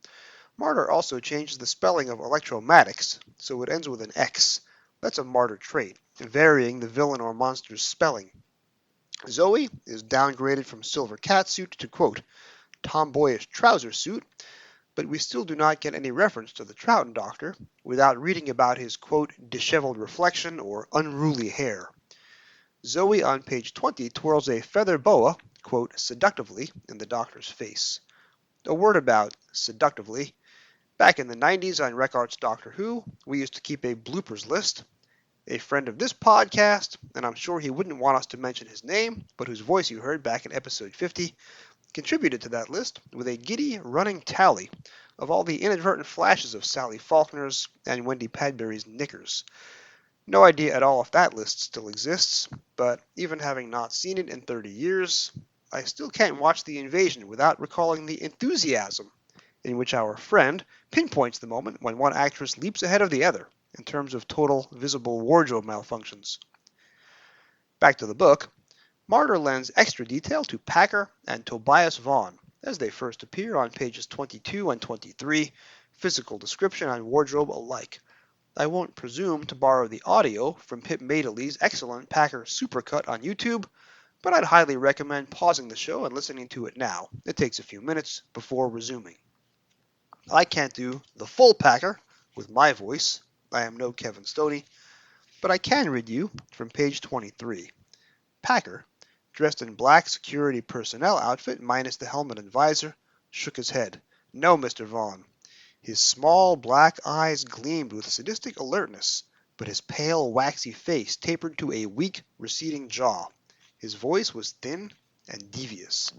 Martyr also changes the spelling of electromatics, so it ends with an X. That's a Martyr trait, varying the villain or monster's spelling. Zoe is downgraded from silver catsuit to, quote, tomboyish trouser suit, but we still do not get any reference to the Troughton Doctor without reading about his, quote, disheveled reflection or unruly hair. Zoe on page 20 twirls a feather boa, quote, seductively in the Doctor's face. A word about seductively. Back in the 90s on Rec Art's Doctor Who, we used to keep a bloopers list. A friend of this podcast, and I'm sure he wouldn't want us to mention his name, but whose voice you heard back in episode 50, contributed to that list with a giddy running tally of all the inadvertent flashes of Sally Faulkner's and Wendy Padbury's knickers. No idea at all if that list still exists, but even having not seen it in 30 years, I still can't watch The Invasion without recalling the enthusiasm in which our friend pinpoints the moment when one actress leaps ahead of the other in terms of total visible wardrobe malfunctions. Back to the book. Martyr lends extra detail to Packer and Tobias Vaughn as they first appear on pages 22 and 23, physical description and wardrobe alike. I won't presume to borrow the audio from Pip Madeley's excellent Packer supercut on YouTube, but I'd highly recommend pausing the show and listening to it now. It takes a few minutes before resuming. I can't do the full Packer with my voice. I am no Kevin Stoney, but I can read you from page 23. Packer, dressed in black security personnel outfit minus the helmet and visor, shook his head. No, Mr. Vaughn. His small black eyes gleamed with sadistic alertness, but his pale, waxy face tapered to a weak, receding jaw. His voice was thin and devious.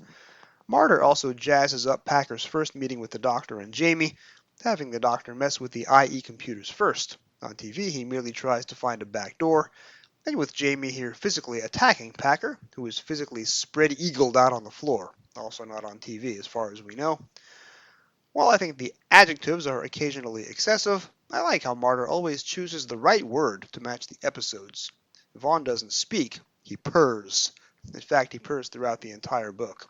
Martyr also jazzes up Packer's first meeting with the Doctor and Jamie, having the Doctor mess with the IE computers first. On TV, he merely tries to find a back door, and with Jamie here physically attacking Packer, who is physically spread-eagled out on the floor, also not on TV as far as we know. While I think the adjectives are occasionally excessive, I like how Martyr always chooses the right word to match the episodes. Vaughn doesn't speak, he purrs. In fact, he purrs throughout the entire book.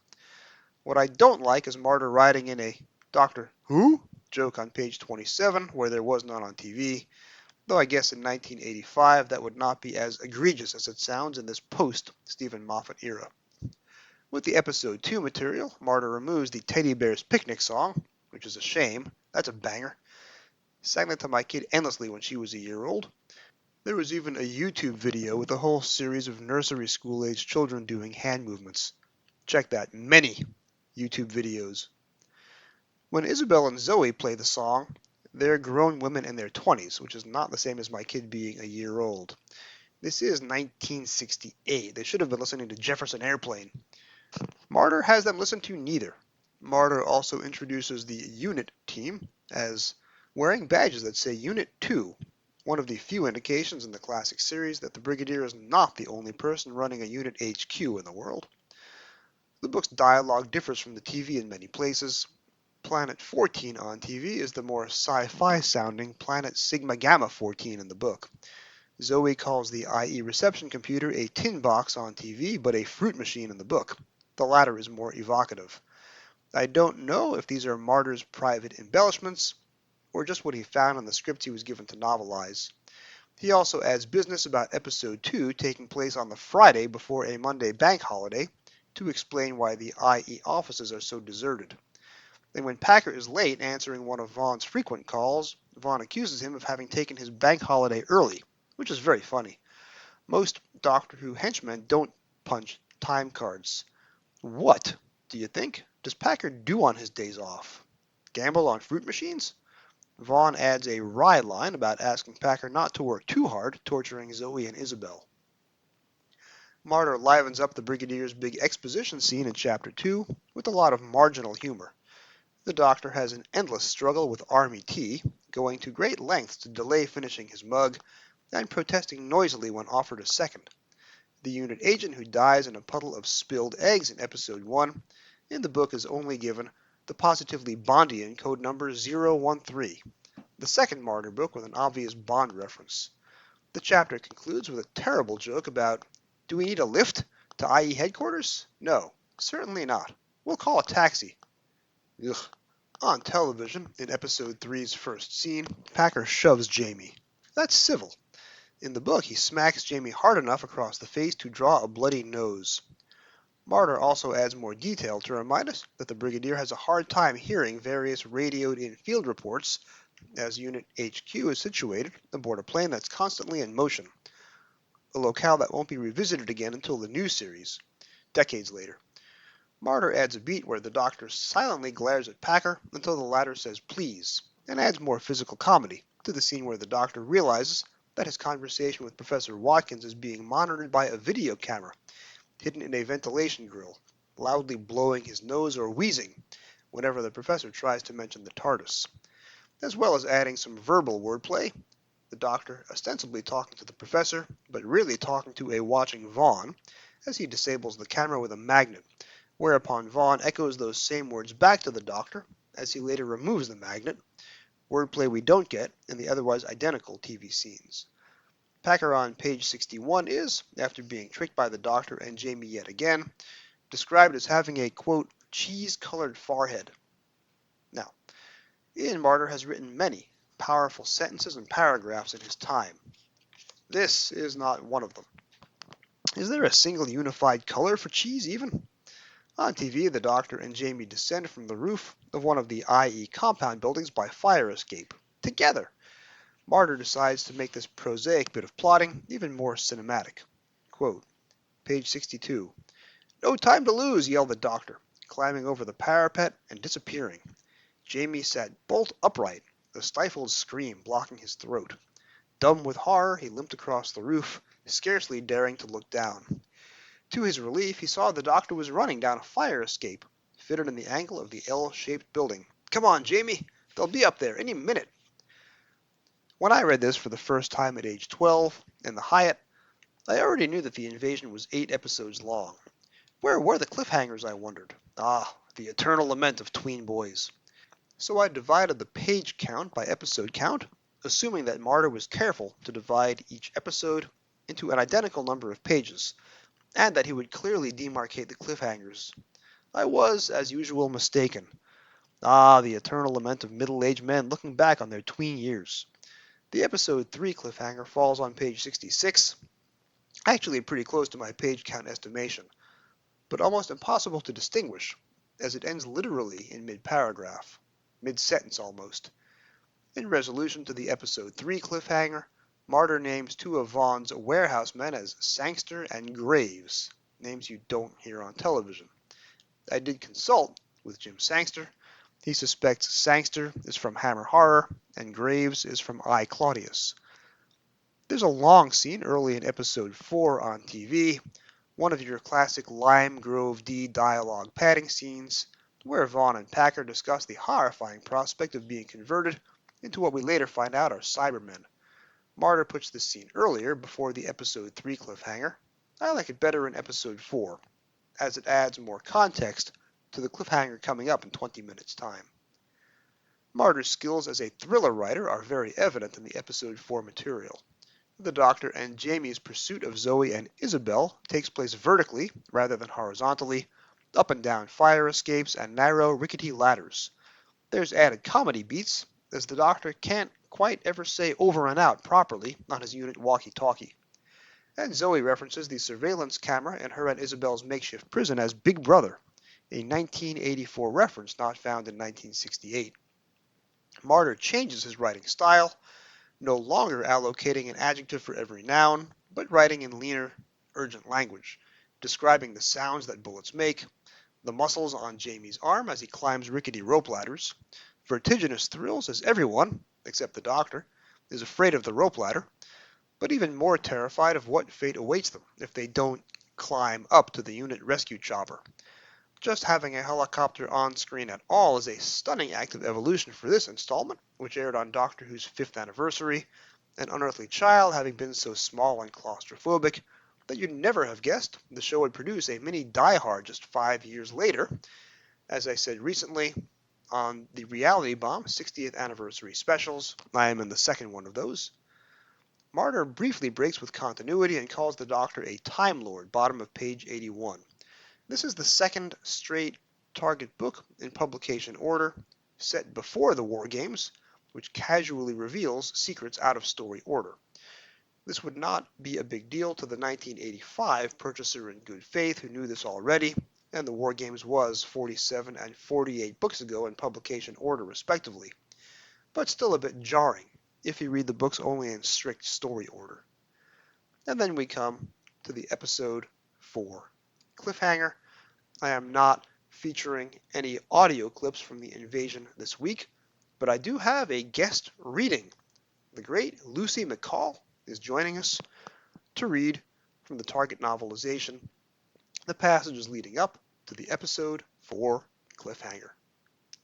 What I don't like is Martyr writing in a Doctor Who joke on page 27, where there was none on TV, though I guess in 1985 that would not be as egregious as it sounds in this post-Stephen Moffat era. With the episode 2 material, Martyr removes the Teddy Bear's Picnic song, which is a shame. That's a banger. Sang that to my kid endlessly when she was a year old. There was even a YouTube video with a whole series of nursery school-age children doing hand movements. Check that. Many YouTube videos. When Isabel and Zoe play the song, they're grown women in their 20s, which is not the same as my kid being a year old. This is 1968. They should have been listening to Jefferson Airplane. Martyr has them listen to neither. Martyr also introduces the unit team as wearing badges that say Unit 2, one of the few indications in the classic series that the Brigadier is not the only person running a unit HQ in the world. The book's dialogue differs from the TV in many places. Planet 14 on TV is the more sci-fi sounding Planet Sigma Gamma 14 in the book. Zoe calls the IE reception computer a tin box on TV, but a fruit machine in the book. The latter is more evocative. I don't know if these are Martyr's private embellishments, or just what he found in the scripts he was given to novelize. He also adds business about episode 2 taking place on the Friday before a Monday bank holiday to explain why the IE offices are so deserted. And when Packer is late answering one of Vaughn's frequent calls, Vaughn accuses him of having taken his bank holiday early, which is very funny. Most Doctor Who henchmen don't punch time cards. What, do you think, does Packer do on his days off? Gamble on fruit machines? Vaughn adds a wry line about asking Packer not to work too hard, torturing Zoe and Isabel. Martyr livens up the Brigadier's big exposition scene in Chapter 2 with a lot of marginal humor. The Doctor has an endless struggle with Army tea, going to great lengths to delay finishing his mug, and protesting noisily when offered a second. The unit agent who dies in a puddle of spilled eggs in Episode 1 in the book is only given the positively Bondian code number 013, the second Martyr book with an obvious Bond reference. The chapter concludes with a terrible joke about, do we need a lift to IE headquarters? No, certainly not. We'll call a taxi. Ugh. On television, in Episode 3's first scene, Packer shoves Jamie. That's civil. In the book, he smacks Jamie hard enough across the face to draw a bloody nose. Martyr also adds more detail to remind us that the Brigadier has a hard time hearing various radioed-in field reports, as Unit HQ is situated aboard a plane that's constantly in motion, a locale that won't be revisited again until the new series, decades later. Martyr adds a beat where the Doctor silently glares at Packer until the latter says please, and adds more physical comedy to the scene where the Doctor realizes that his conversation with Professor Watkins is being monitored by a video camera hidden in a ventilation grill, loudly blowing his nose or wheezing whenever the Professor tries to mention the TARDIS, as well as adding some verbal wordplay, the Doctor ostensibly talking to the Professor, but really talking to a watching Vaughn, as he disables the camera with a magnet, whereupon Vaughn echoes those same words back to the Doctor, as he later removes the magnet, wordplay we don't get in the otherwise identical TV scenes. Packer on page 61 is, after being tricked by the Doctor and Jamie yet again, described as having a, quote, cheese-colored forehead. Now, Ian Martyr has written many powerful sentences and paragraphs in his time. This is not one of them. Is there a single unified color for cheese, even? On TV, the Doctor and Jamie descend from the roof of one of the IE compound buildings by fire escape, together. Martyr decides to make this prosaic bit of plotting even more cinematic. Quote, page 62. No time to lose, yelled the Doctor, climbing over the parapet and disappearing. Jamie sat bolt upright, a stifled scream blocking his throat. Dumb with horror, he limped across the roof, scarcely daring to look down. To his relief, he saw the Doctor was running down a fire escape, fitted in the angle of the L-shaped building. Come on, Jamie, they'll be up there any minute. When I read this for the first time at age 12 in the Hyatt, I already knew that the invasion was 8 episodes long. Where were the cliffhangers, I wondered? Ah, the eternal lament of tween boys. So I divided the page count by episode count, assuming that Martyr was careful to divide each episode into an identical number of pages, and that he would clearly demarcate the cliffhangers. I was, as usual, mistaken. Ah, the eternal lament of middle-aged men looking back on their tween years. The episode 3 cliffhanger falls on page 66, actually pretty close to my page count estimation, but almost impossible to distinguish, as it ends literally in mid-paragraph, mid-sentence almost. In resolution to the episode 3 cliffhanger, Martyr names 2 of Vaughn's warehouse men as Sangster and Graves, names you don't hear on television. I did consult with Jim Sangster. He suspects Sangster is from Hammer Horror and Graves is from I, Claudius. There's a long scene early in episode 4 on TV, one of your classic Lime Grove D dialogue padding scenes, where Vaughn and Packer discuss the horrifying prospect of being converted into what we later find out are Cybermen. Martyr puts this scene earlier, before the episode 3 cliffhanger. I like it better in episode 4, as it adds more context to the cliffhanger coming up in 20 minutes' time. Martyr's skills as a thriller writer are very evident in the episode 4 material. The Doctor and Jamie's pursuit of Zoe and Isabel takes place vertically rather than horizontally, up and down fire escapes and narrow, rickety ladders. There's added comedy beats, as the Doctor can't quite ever say over and out properly on his unit walkie-talkie. And Zoe references the surveillance camera in her and Isabel's makeshift prison as Big Brother, a 1984 reference not found in 1968. Martyr changes his writing style, no longer allocating an adjective for every noun, but writing in leaner, urgent language, describing the sounds that bullets make, the muscles on Jamie's arm as he climbs rickety rope ladders, vertiginous thrills as everyone, except the Doctor, is afraid of the rope ladder, but even more terrified of what fate awaits them if they don't climb up to the unit rescue chopper. Just having a helicopter on screen at all is a stunning act of evolution for this installment, which aired on Doctor Who's 5th anniversary, an unearthly child having been so small and claustrophobic that you'd never have guessed the show would produce a mini Die Hard just 5 years later. As I said recently, on the Reality Bomb 60th anniversary specials, I am in the second one of those. Martyr briefly breaks with continuity and calls the Doctor a Time Lord, bottom of page 81. This is the second straight Target book in publication order, set before the War Games, which casually reveals secrets out of story order. This would not be a big deal to the 1985 purchaser in good faith who knew this already, and the War Games was 47 and 48 books ago in publication order respectively, but still a bit jarring if you read the books only in strict story order. And then we come to the episode 4 cliffhanger. I am not featuring any audio clips from the invasion this week, but I do have a guest reading. The great Lucy McCall is joining us to read from the Target novelization the passages leading up to the episode 4 cliffhanger.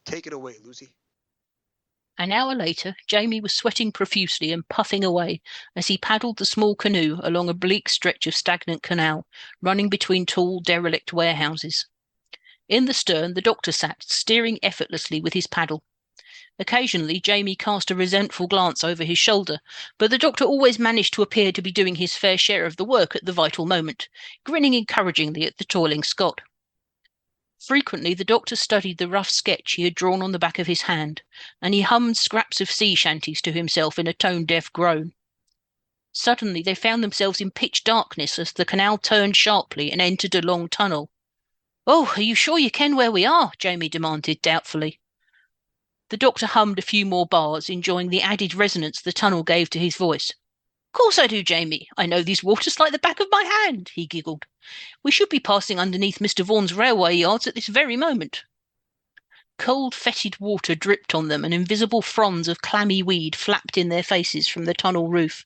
Take it away, Lucy. An hour later, Jamie was sweating profusely and puffing away as he paddled the small canoe along a bleak stretch of stagnant canal, running between tall, derelict warehouses. In the stern, the Doctor sat, steering effortlessly with his paddle. Occasionally, Jamie cast a resentful glance over his shoulder, but the Doctor always managed to appear to be doing his fair share of the work at the vital moment, grinning encouragingly at the toiling Scot. Frequently, the Doctor studied the rough sketch he had drawn on the back of his hand, and he hummed scraps of sea shanties to himself in a tone-deaf groan. Suddenly, they found themselves in pitch darkness as the canal turned sharply and entered a long tunnel. "Oh, are you sure you ken where we are?" Jamie demanded doubtfully. The Doctor hummed a few more bars, enjoying the added resonance the tunnel gave to his voice. "Course I do, Jamie. I know these waters like the back of my hand," he giggled. "We should be passing underneath Mr. Vaughan's railway yards at this very moment." Cold, fetid water dripped on them, and invisible fronds of clammy weed flapped in their faces from the tunnel roof.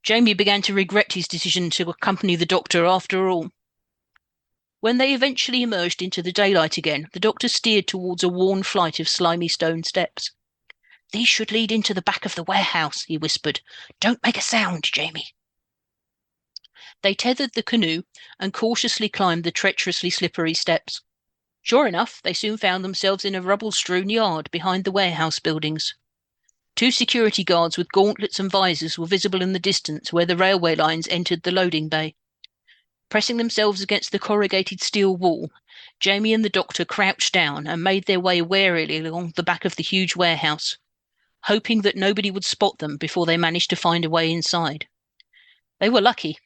Jamie began to regret his decision to accompany the Doctor after all. When they eventually emerged into the daylight again, the Doctor steered towards a worn flight of slimy stone steps. "These should lead into the back of the warehouse," he whispered. "Don't make a sound, Jamie." They tethered the canoe and cautiously climbed the treacherously slippery steps. Sure enough, they soon found themselves in a rubble-strewn yard behind the warehouse buildings. 2 security guards with gauntlets and visors were visible in the distance where the railway lines entered the loading bay. Pressing themselves against the corrugated steel wall, Jamie and the doctor crouched down and made their way warily along the back of the huge warehouse, hoping that nobody would spot them before they managed to find a way inside. They were lucky.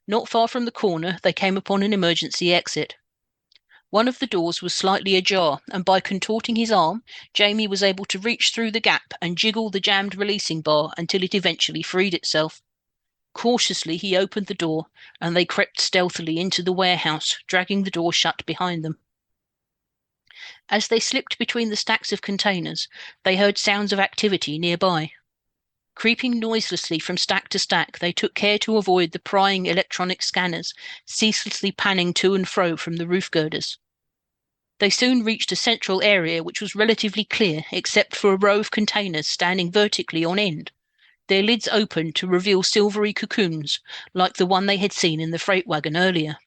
Not far from the corner, they came upon an emergency exit. One of the doors was slightly ajar, and by contorting his arm, Jamie was able to reach through the gap and jiggle the jammed releasing bar until it eventually freed itself. Cautiously, he opened the door, and they crept stealthily into the warehouse, dragging the door shut behind them. As they slipped between the stacks of containers, they heard sounds of activity nearby. Creeping noiselessly from stack to stack, they took care to avoid the prying electronic scanners, ceaselessly panning to and fro from the roof girders. They soon reached a central area which was relatively clear except for a row of containers standing vertically on end, their lids open to reveal silvery cocoons like the one they had seen in the freight wagon earlier.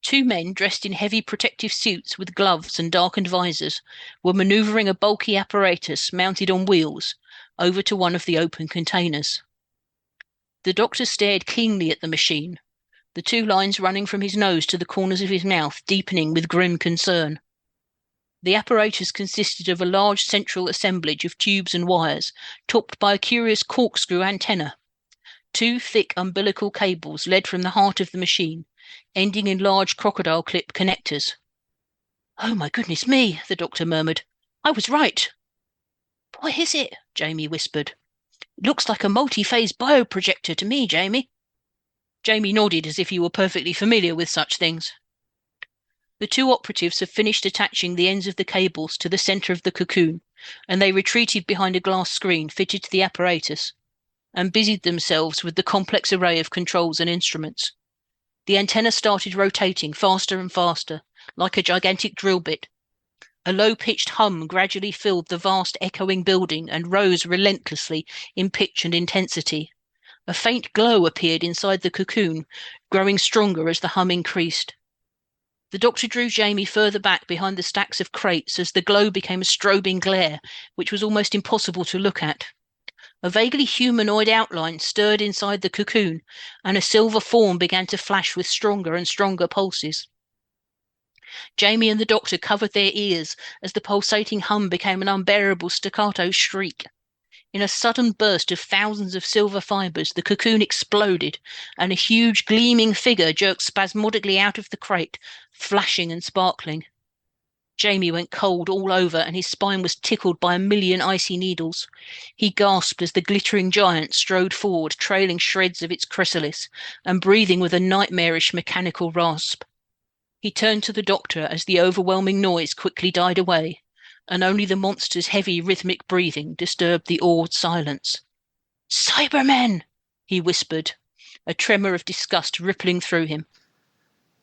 2 men dressed in heavy protective suits with gloves and darkened visors were maneuvering a bulky apparatus mounted on wheels over to one of the open containers. The doctor stared keenly at the machine, the 2 lines running from his nose to the corners of his mouth deepening with grim concern. The apparatus consisted of a large central assemblage of tubes and wires, topped by a curious corkscrew antenna. 2 thick umbilical cables led from the heart of the machine, ending in large crocodile clip connectors. "Oh, my goodness me," the doctor murmured. "I was right." "What is it?" Jamie whispered. "It looks like a multi-phase bioprojector to me, Jamie." Jamie nodded as if he were perfectly familiar with such things. The 2 operatives had finished attaching the ends of the cables to the centre of the cocoon, and they retreated behind a glass screen fitted to the apparatus, and busied themselves with the complex array of controls and instruments. The antenna started rotating faster and faster, like a gigantic drill bit. A low-pitched hum gradually filled the vast echoing building and rose relentlessly in pitch and intensity. A faint glow appeared inside the cocoon, growing stronger as the hum increased. The doctor drew Jamie further back behind the stacks of crates as the glow became a strobing glare, which was almost impossible to look at. A vaguely humanoid outline stirred inside the cocoon, and a silver form began to flash with stronger and stronger pulses. Jamie and the doctor covered their ears as the pulsating hum became an unbearable staccato shriek. In a sudden burst of thousands of silver fibres, the cocoon exploded, and a huge gleaming figure jerked spasmodically out of the crate, flashing and sparkling. Jamie went cold all over, and his spine was tickled by a million icy needles. He gasped as the glittering giant strode forward, trailing shreds of its chrysalis, and breathing with a nightmarish mechanical rasp. He turned to the doctor as the overwhelming noise quickly died away, and only the monster's heavy rhythmic breathing disturbed the awed silence. "Cybermen!" he whispered, a tremor of disgust rippling through him.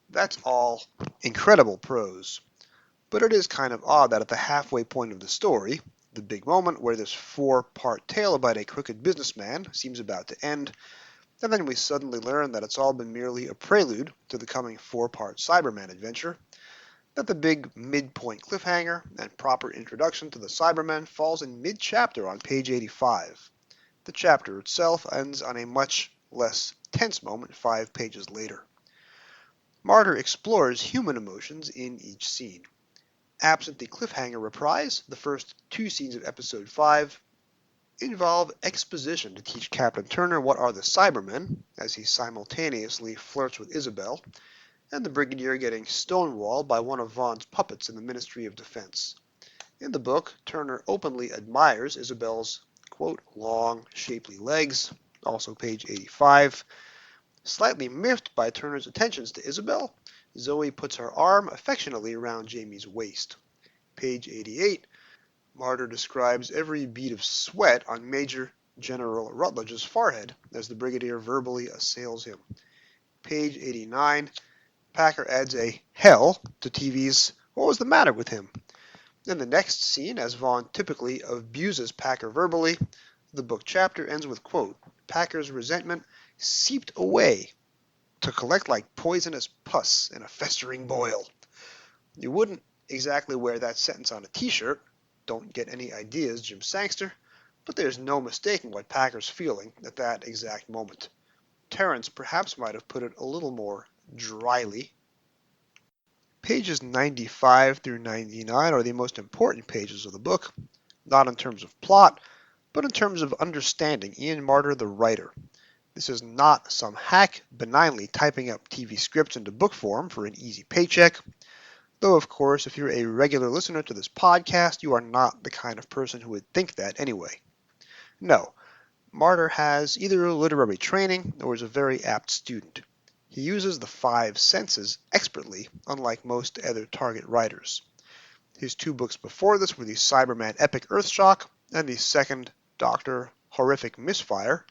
That's all incredible prose. But it is kind of odd that at the halfway point of the story, the big moment where this 4-part tale about a crooked businessman seems about to end, and then we suddenly learn that it's all been merely a prelude to the coming 4-part Cyberman adventure, that the big midpoint cliffhanger and proper introduction to the Cybermen falls in mid-chapter on page 85. The chapter itself ends on a much less tense moment 5 pages later. Martyr explores human emotions in each scene. Absent the cliffhanger reprise, the first 2 scenes of episode 5 involve exposition to teach Captain Turner what are the Cybermen, as he simultaneously flirts with Isabel, and the Brigadier getting stonewalled by one of Vaughn's puppets in the Ministry of Defense. In the book, Turner openly admires Isabel's, quote, long, shapely legs, also page 85. Slightly miffed by Turner's attentions to Isabel, Zoe puts her arm affectionately around Jamie's waist. Page 88, Martyr describes every bead of sweat on Major General Rutledge's forehead as the Brigadier verbally assails him. Page 89, Packer adds a hell to TV's "What was the matter with him?" In the next scene, as Vaughn typically abuses Packer verbally, the book chapter ends with, quote, Packer's resentment seeped away to collect like poisonous pus in a festering boil. You wouldn't exactly wear that sentence on a t-shirt. Don't get any ideas, Jim Sangster. But there's no mistaking what Packer's feeling at that exact moment. Terence perhaps might have put it a little more dryly. Pages 95 through 99 are the most important pages of the book, not in terms of plot, but in terms of understanding Ian Marter the writer. This is not some hack benignly typing up TV scripts into book form for an easy paycheck. Though, of course, if you're a regular listener to this podcast, you are not the kind of person who would think that anyway. No, Marter has either literary training or is a very apt student. He uses the five senses expertly, unlike most other Target writers. His two books before this were the Cyberman epic Earthshock and the second Doctor Horrific Misfire,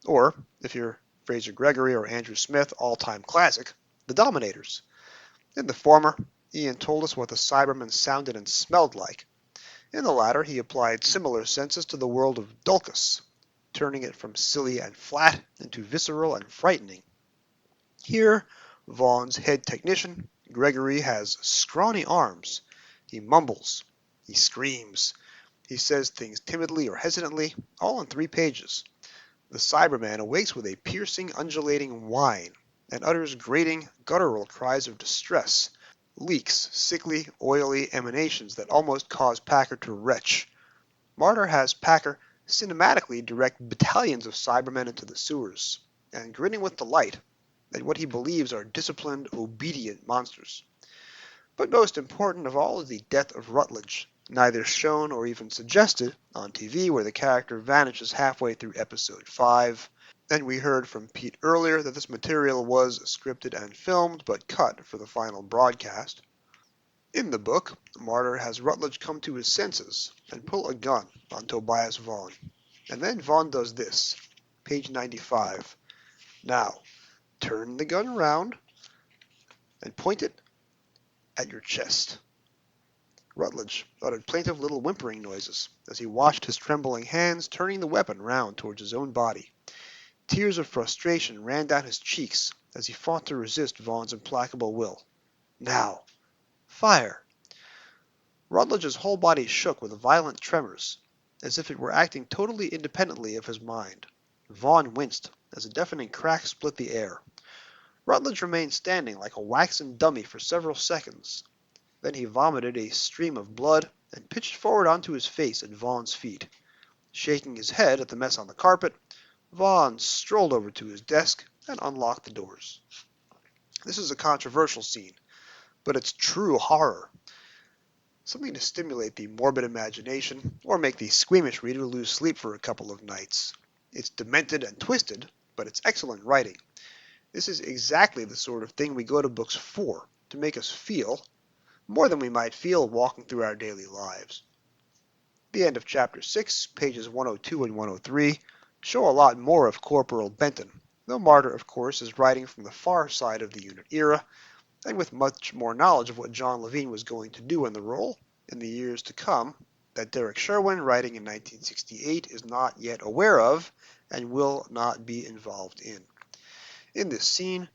or, if you're Fraser Gregory or Andrew Smith, all-time classic, The Dominators. In the former, Ian told us what the Cybermen sounded and smelled like. In the latter, he applied similar senses to the world of Dulcus, turning it from silly and flat into visceral and frightening. Here, Vaughn's head technician, Gregory, has scrawny arms. He mumbles. He screams. He says things timidly or hesitantly, all in 3 pages. The Cyberman awakes with a piercing, undulating whine, and utters grating, guttural cries of distress, leaks sickly, oily emanations that almost cause Packer to retch. Marter has Packer cinematically direct battalions of Cybermen into the sewers, and grinning with delight at what he believes are disciplined, obedient monsters. But most important of all is the death of Rutledge, neither shown or even suggested on TV, where the character vanishes halfway through episode 5. And we heard from Pete earlier that this material was scripted and filmed, but cut for the final broadcast. In the book, Marter has Rutledge come to his senses and pull a gun on Tobias Vaughn. And then Vaughn does this, page 95. Now, turn the gun around and point it at your chest. Rutledge uttered plaintive little whimpering noises as he watched his trembling hands turning the weapon round towards his own body. Tears of frustration ran down his cheeks as he fought to resist Vaughn's implacable will. Now, fire! Rutledge's whole body shook with violent tremors, as if it were acting totally independently of his mind. Vaughn winced as a deafening crack split the air. Rutledge remained standing like a waxen dummy for several seconds. Then he vomited a stream of blood and pitched forward onto his face at Vaughn's feet. Shaking his head at the mess on the carpet, Vaughn strolled over to his desk and unlocked the doors. This is a controversial scene, but it's true horror. Something to stimulate the morbid imagination or make the squeamish reader lose sleep for a couple of nights. It's demented and twisted, but it's excellent writing. This is exactly the sort of thing we go to books for, to make us feel more than we might feel walking through our daily lives. The end of Chapter 6, pages 102 and 103, show a lot more of Corporal Benton, though Marter, of course, is writing from the far side of the unit era, and with much more knowledge of what John Levine was going to do in the role in the years to come that Derek Sherwin, writing in 1968, is not yet aware of and will not be involved in. In this scene,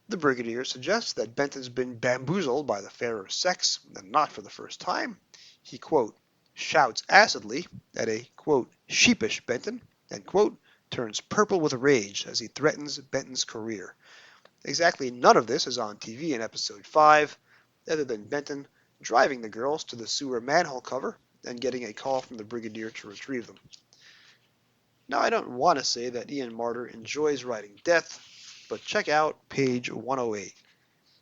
the Brigadier suggests that Benton's been bamboozled by the fairer sex, and not for the first time. He, quote, shouts acidly at a, quote, sheepish Benton, and, quote, turns purple with rage as he threatens Benton's career. Exactly none of this is on TV in episode 5, other than Benton driving the girls to the sewer manhole cover and getting a call from the Brigadier to retrieve them. Now, I don't want to say that Ian Marter enjoys writing death, but check out page 108.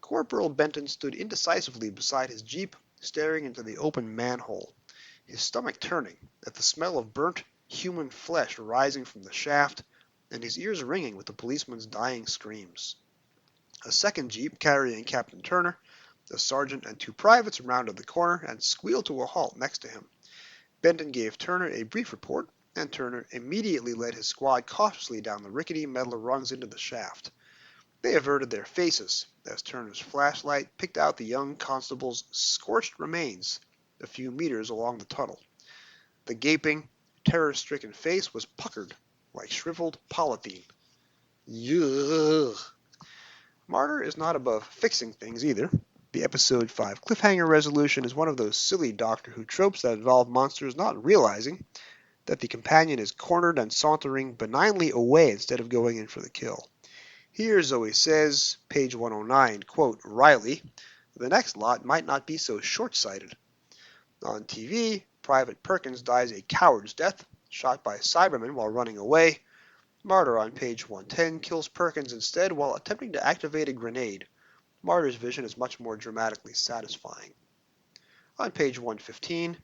Corporal Benton stood indecisively beside his jeep, staring into the open manhole, his stomach turning at the smell of burnt human flesh rising from the shaft, and his ears ringing with the policeman's dying screams. A second jeep carrying Captain Turner, the sergeant, and 2 privates rounded the corner and squealed to a halt next to him. Benton gave Turner a brief report, and Turner immediately led his squad cautiously down the rickety metal rungs into the shaft. They averted their faces as Turner's flashlight picked out the young constable's scorched remains a few meters along the tunnel. The gaping, terror-stricken face was puckered like shriveled polythene. Ugh. Martyr is not above fixing things either. The episode 5 cliffhanger resolution is one of those silly Doctor Who tropes that involve monsters not realizing that the companion is cornered and sauntering benignly away instead of going in for the kill. Here Zoe says, page 109, quote, Riley, the next lot might not be so short-sighted. On TV, Private Perkins dies a coward's death, shot by Cybermen while running away. Martyr on page 110 kills Perkins instead while attempting to activate a grenade. Martyr's vision is much more dramatically satisfying. On page 115,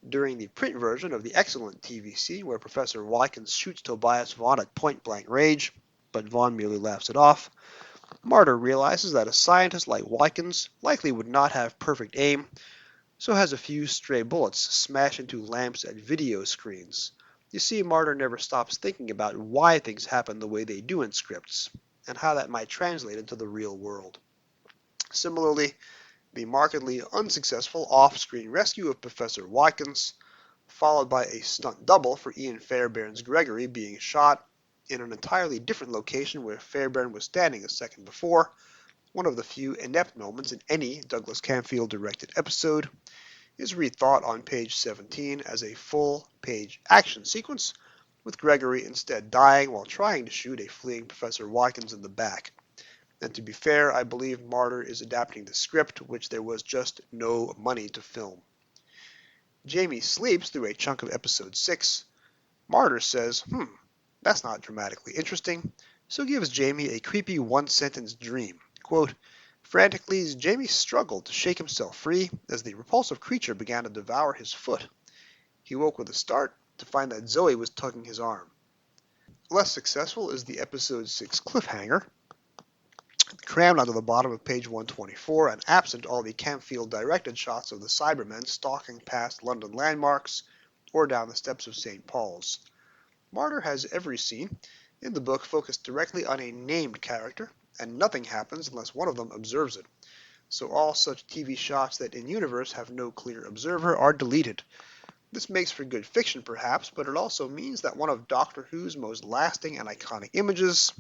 during the print version of the excellent TVC where Professor Wykins shoots Tobias Vaughn at point-blank range, but Vaughn merely laughs it off, Martyr realizes that a scientist like Wykins likely would not have perfect aim, so has a few stray bullets smash into lamps at video screens. You see, Martyr never stops thinking about why things happen the way they do in scripts, and how that might translate into the real world. Similarly, the markedly unsuccessful off-screen rescue of Professor Watkins, followed by a stunt double for Ian Fairbairn's Gregory being shot in an entirely different location where Fairbairn was standing a second before, one of the few inept moments in any Douglas Camfield-directed episode, is rethought on page 17 as a full-page action sequence, with Gregory instead dying while trying to shoot a fleeing Professor Watkins in the back. And to be fair, I believe Martyr is adapting the script, which there was just no money to film. Jamie sleeps through a chunk of episode 6. Martyr says, that's not dramatically interesting, so gives Jamie a creepy one-sentence dream. Quote, frantically, Jamie struggled to shake himself free as the repulsive creature began to devour his foot. He woke with a start to find that Zoe was tugging his arm. Less successful is the episode 6 cliffhanger, crammed onto the bottom of page 124 and absent all the Camfield-directed shots of the Cybermen stalking past London landmarks or down the steps of St. Paul's. Martyr has every scene in the book focused directly on a named character, and nothing happens unless one of them observes it. So all such TV shots that in universe have no clear observer are deleted. This makes for good fiction perhaps, but it also means that one of Doctor Who's most lasting and iconic images,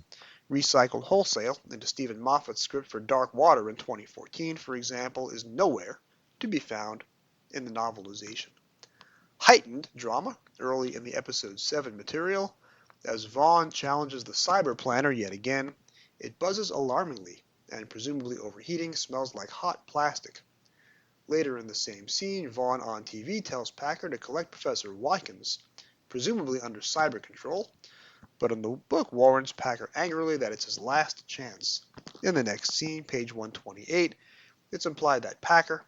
recycled wholesale into Stephen Moffat's script for Dark Water in 2014, for example, is nowhere to be found in the novelization. Heightened drama early in the episode 7 material, as Vaughn challenges the cyber planner yet again. It buzzes alarmingly, and presumably overheating smells like hot plastic. Later in the same scene, Vaughn on TV tells Packer to collect Professor Wykins, presumably under cyber control, but in the book warns Packer angrily that it's his last chance. In the next scene, page 128, it's implied that Packer,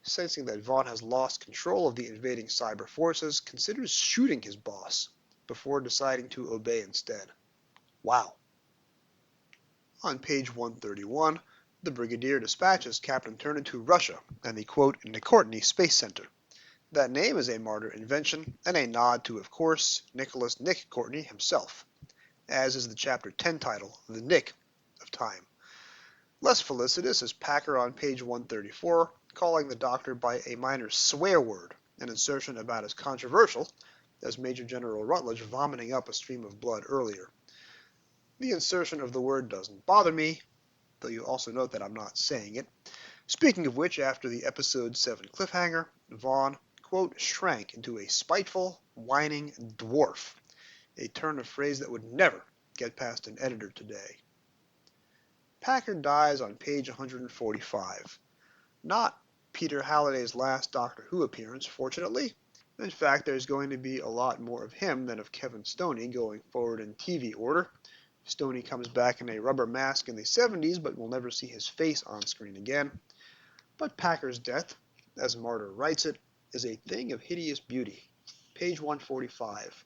sensing that Vaughn has lost control of the invading cyber forces, considers shooting his boss before deciding to obey instead. Wow. On page 131, the Brigadier dispatches Captain Turner to Russia and the, quote, Nicourtney Space Center. That name is a Martyr invention and a nod to, of course, Nicholas Nick Courtney himself, as is the Chapter 10 title, The Nick of Time. Less felicitous is Packer on page 134, calling the Doctor by a minor swear word, an insertion about as controversial as Major General Rutledge vomiting up a stream of blood earlier. The insertion of the word doesn't bother me, though you also note that I'm not saying it. Speaking of which, after the episode 7 cliffhanger, Vaughn, quote, shrank into a spiteful, whining dwarf, a turn of phrase that would never get past an editor today. Packer dies on page 145. Not Peter Halliday's last Doctor Who appearance, fortunately. In fact, there's going to be a lot more of him than of Kevin Stoney going forward in TV order. Stoney comes back in a rubber mask in the 70s, but we'll never see his face on screen again. But Packer's death, as Martyr writes it, is a thing of hideous beauty. Page 145.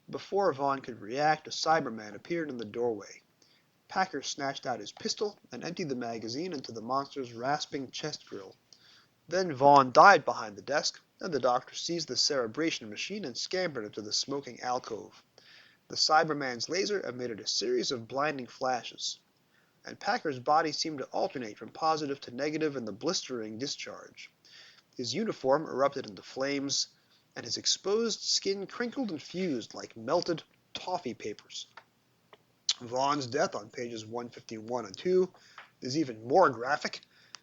Before Vaughn could react, a Cyberman appeared in the doorway. Packer snatched out his pistol and emptied the magazine into the monster's rasping chest grill. Then Vaughn died behind the desk, and the Doctor seized the cerebration machine and scampered into the smoking alcove. The Cyberman's laser emitted a series of blinding flashes, and Packer's body seemed to alternate from positive to negative in the blistering discharge. His uniform erupted into flames, and his exposed skin crinkled and fused like melted toffee papers. Vaughn's death on pages 151 and 2 is even more graphic,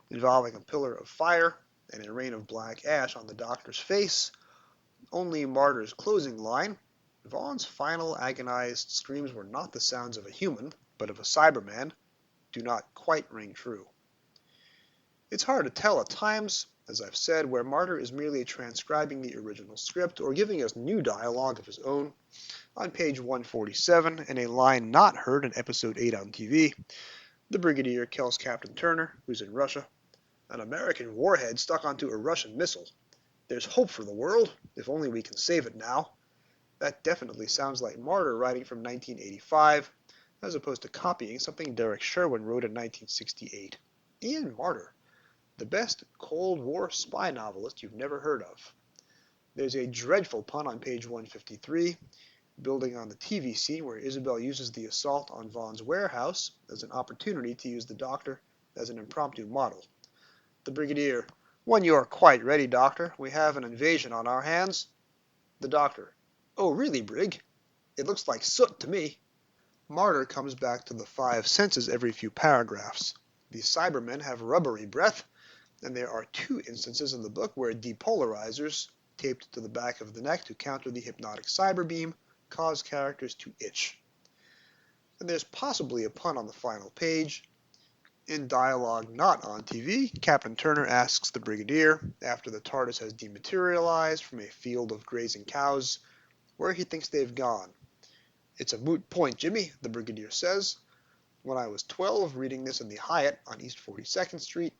involving a pillar of fire and a rain of black ash on the Doctor's face. Only Martyr's closing line, Vaughn's final agonized screams were not the sounds of a human, but of a Cyberman, do not quite ring true. It's hard to tell at times, as I've said, where Martyr is merely transcribing the original script or giving us new dialogue of his own. On page 147, in a line not heard in episode 8 on TV, the Brigadier kills Captain Turner, who's in Russia. An American warhead stuck onto a Russian missile. There's hope for the world, if only we can save it now. That definitely sounds like Martyr writing from 1985, as opposed to copying something Derek Sherwin wrote in 1968. Ian Martyr, the best Cold War spy novelist you've never heard of. There's a dreadful pun on page 153, building on the TV scene where Isabel uses the assault on Vaughn's warehouse as an opportunity to use the Doctor as an impromptu model. The Brigadier, "When you are quite ready, Doctor, we have an invasion on our hands." The Doctor, "Oh, really, Brig? It looks like soot to me." Martyr comes back to the five senses every few paragraphs. The Cybermen have rubbery breath, and there are 2 instances in the book where depolarizers, taped to the back of the neck to counter the hypnotic cyber beam, cause characters to itch. And there's possibly a pun on the final page. In dialogue not on TV, Captain Turner asks the Brigadier, after the TARDIS has dematerialized from a field of grazing cows, where he thinks they've gone. "It's a moot point, Jimmy," the Brigadier says. "When I was 12 reading this in the Hyatt on East 42nd Street,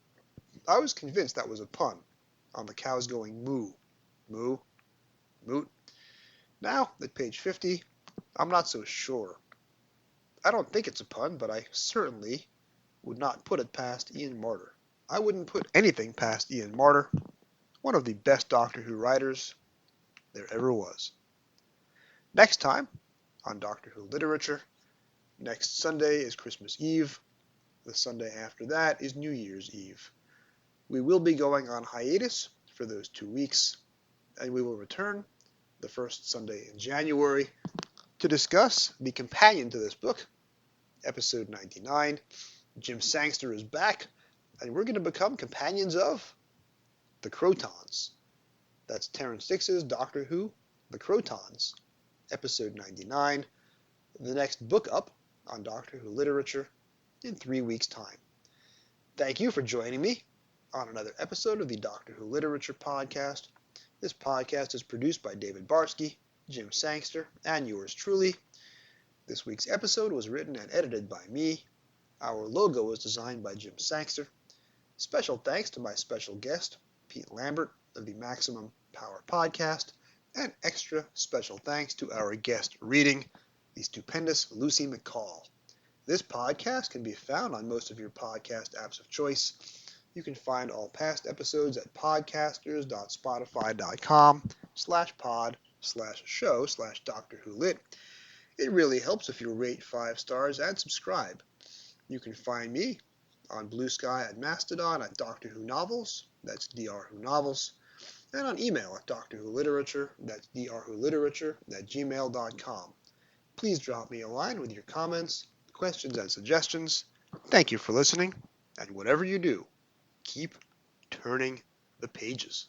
I was convinced that was a pun on the cows going moo, moo, moot. Now, at page 50, I'm not so sure. I don't think it's a pun, but I certainly would not put it past Ian Martyr. I wouldn't put anything past Ian Martyr, one of the best Doctor Who writers there ever was. Next time on Doctor Who Literature, next Sunday is Christmas Eve. The Sunday after that is New Year's Eve. We will be going on hiatus for those 2 weeks, and we will return the first Sunday in January to discuss the companion to this book, episode 99. Jim Sangster is back, and we're going to become companions of the Crotons. That's Terrence Dix's Doctor Who, The Crotons, episode 99, the next book up on Doctor Who Literature in 3 weeks' time. Thank you for joining me on another episode of the Doctor Who Literature Podcast. This podcast is produced by David Barsky, Jim Sangster, and yours truly. This week's episode was written and edited by me. Our logo was designed by Jim Sangster. Special thanks to my special guest, Pete Lambert of the Maximum Power Podcast, and extra special thanks to our guest reading, the stupendous Lucy McCall. This podcast can be found on most of your podcast apps of choice. You can find all past episodes at podcasters.spotify.com/pod/show/Doctor Who Lit. It really helps if you rate 5 stars and subscribe. You can find me on Blue Sky at Mastodon at Doctor Who Novels, that's Dr. Who Novels, and on email at Doctor Who Literature, that's drwholiterature@gmail.com. Please drop me a line with your comments, questions, and suggestions. Thank you for listening, and whatever you do, keep turning the pages.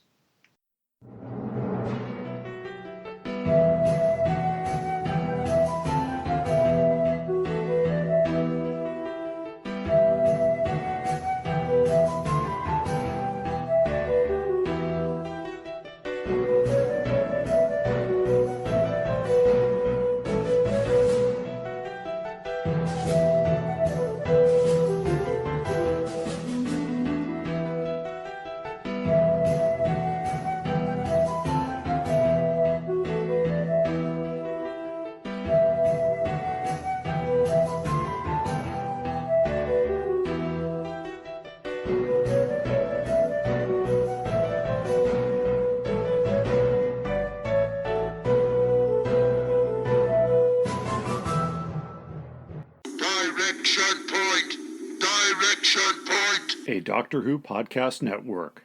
Direction point! Direction point! A Doctor Who podcast network.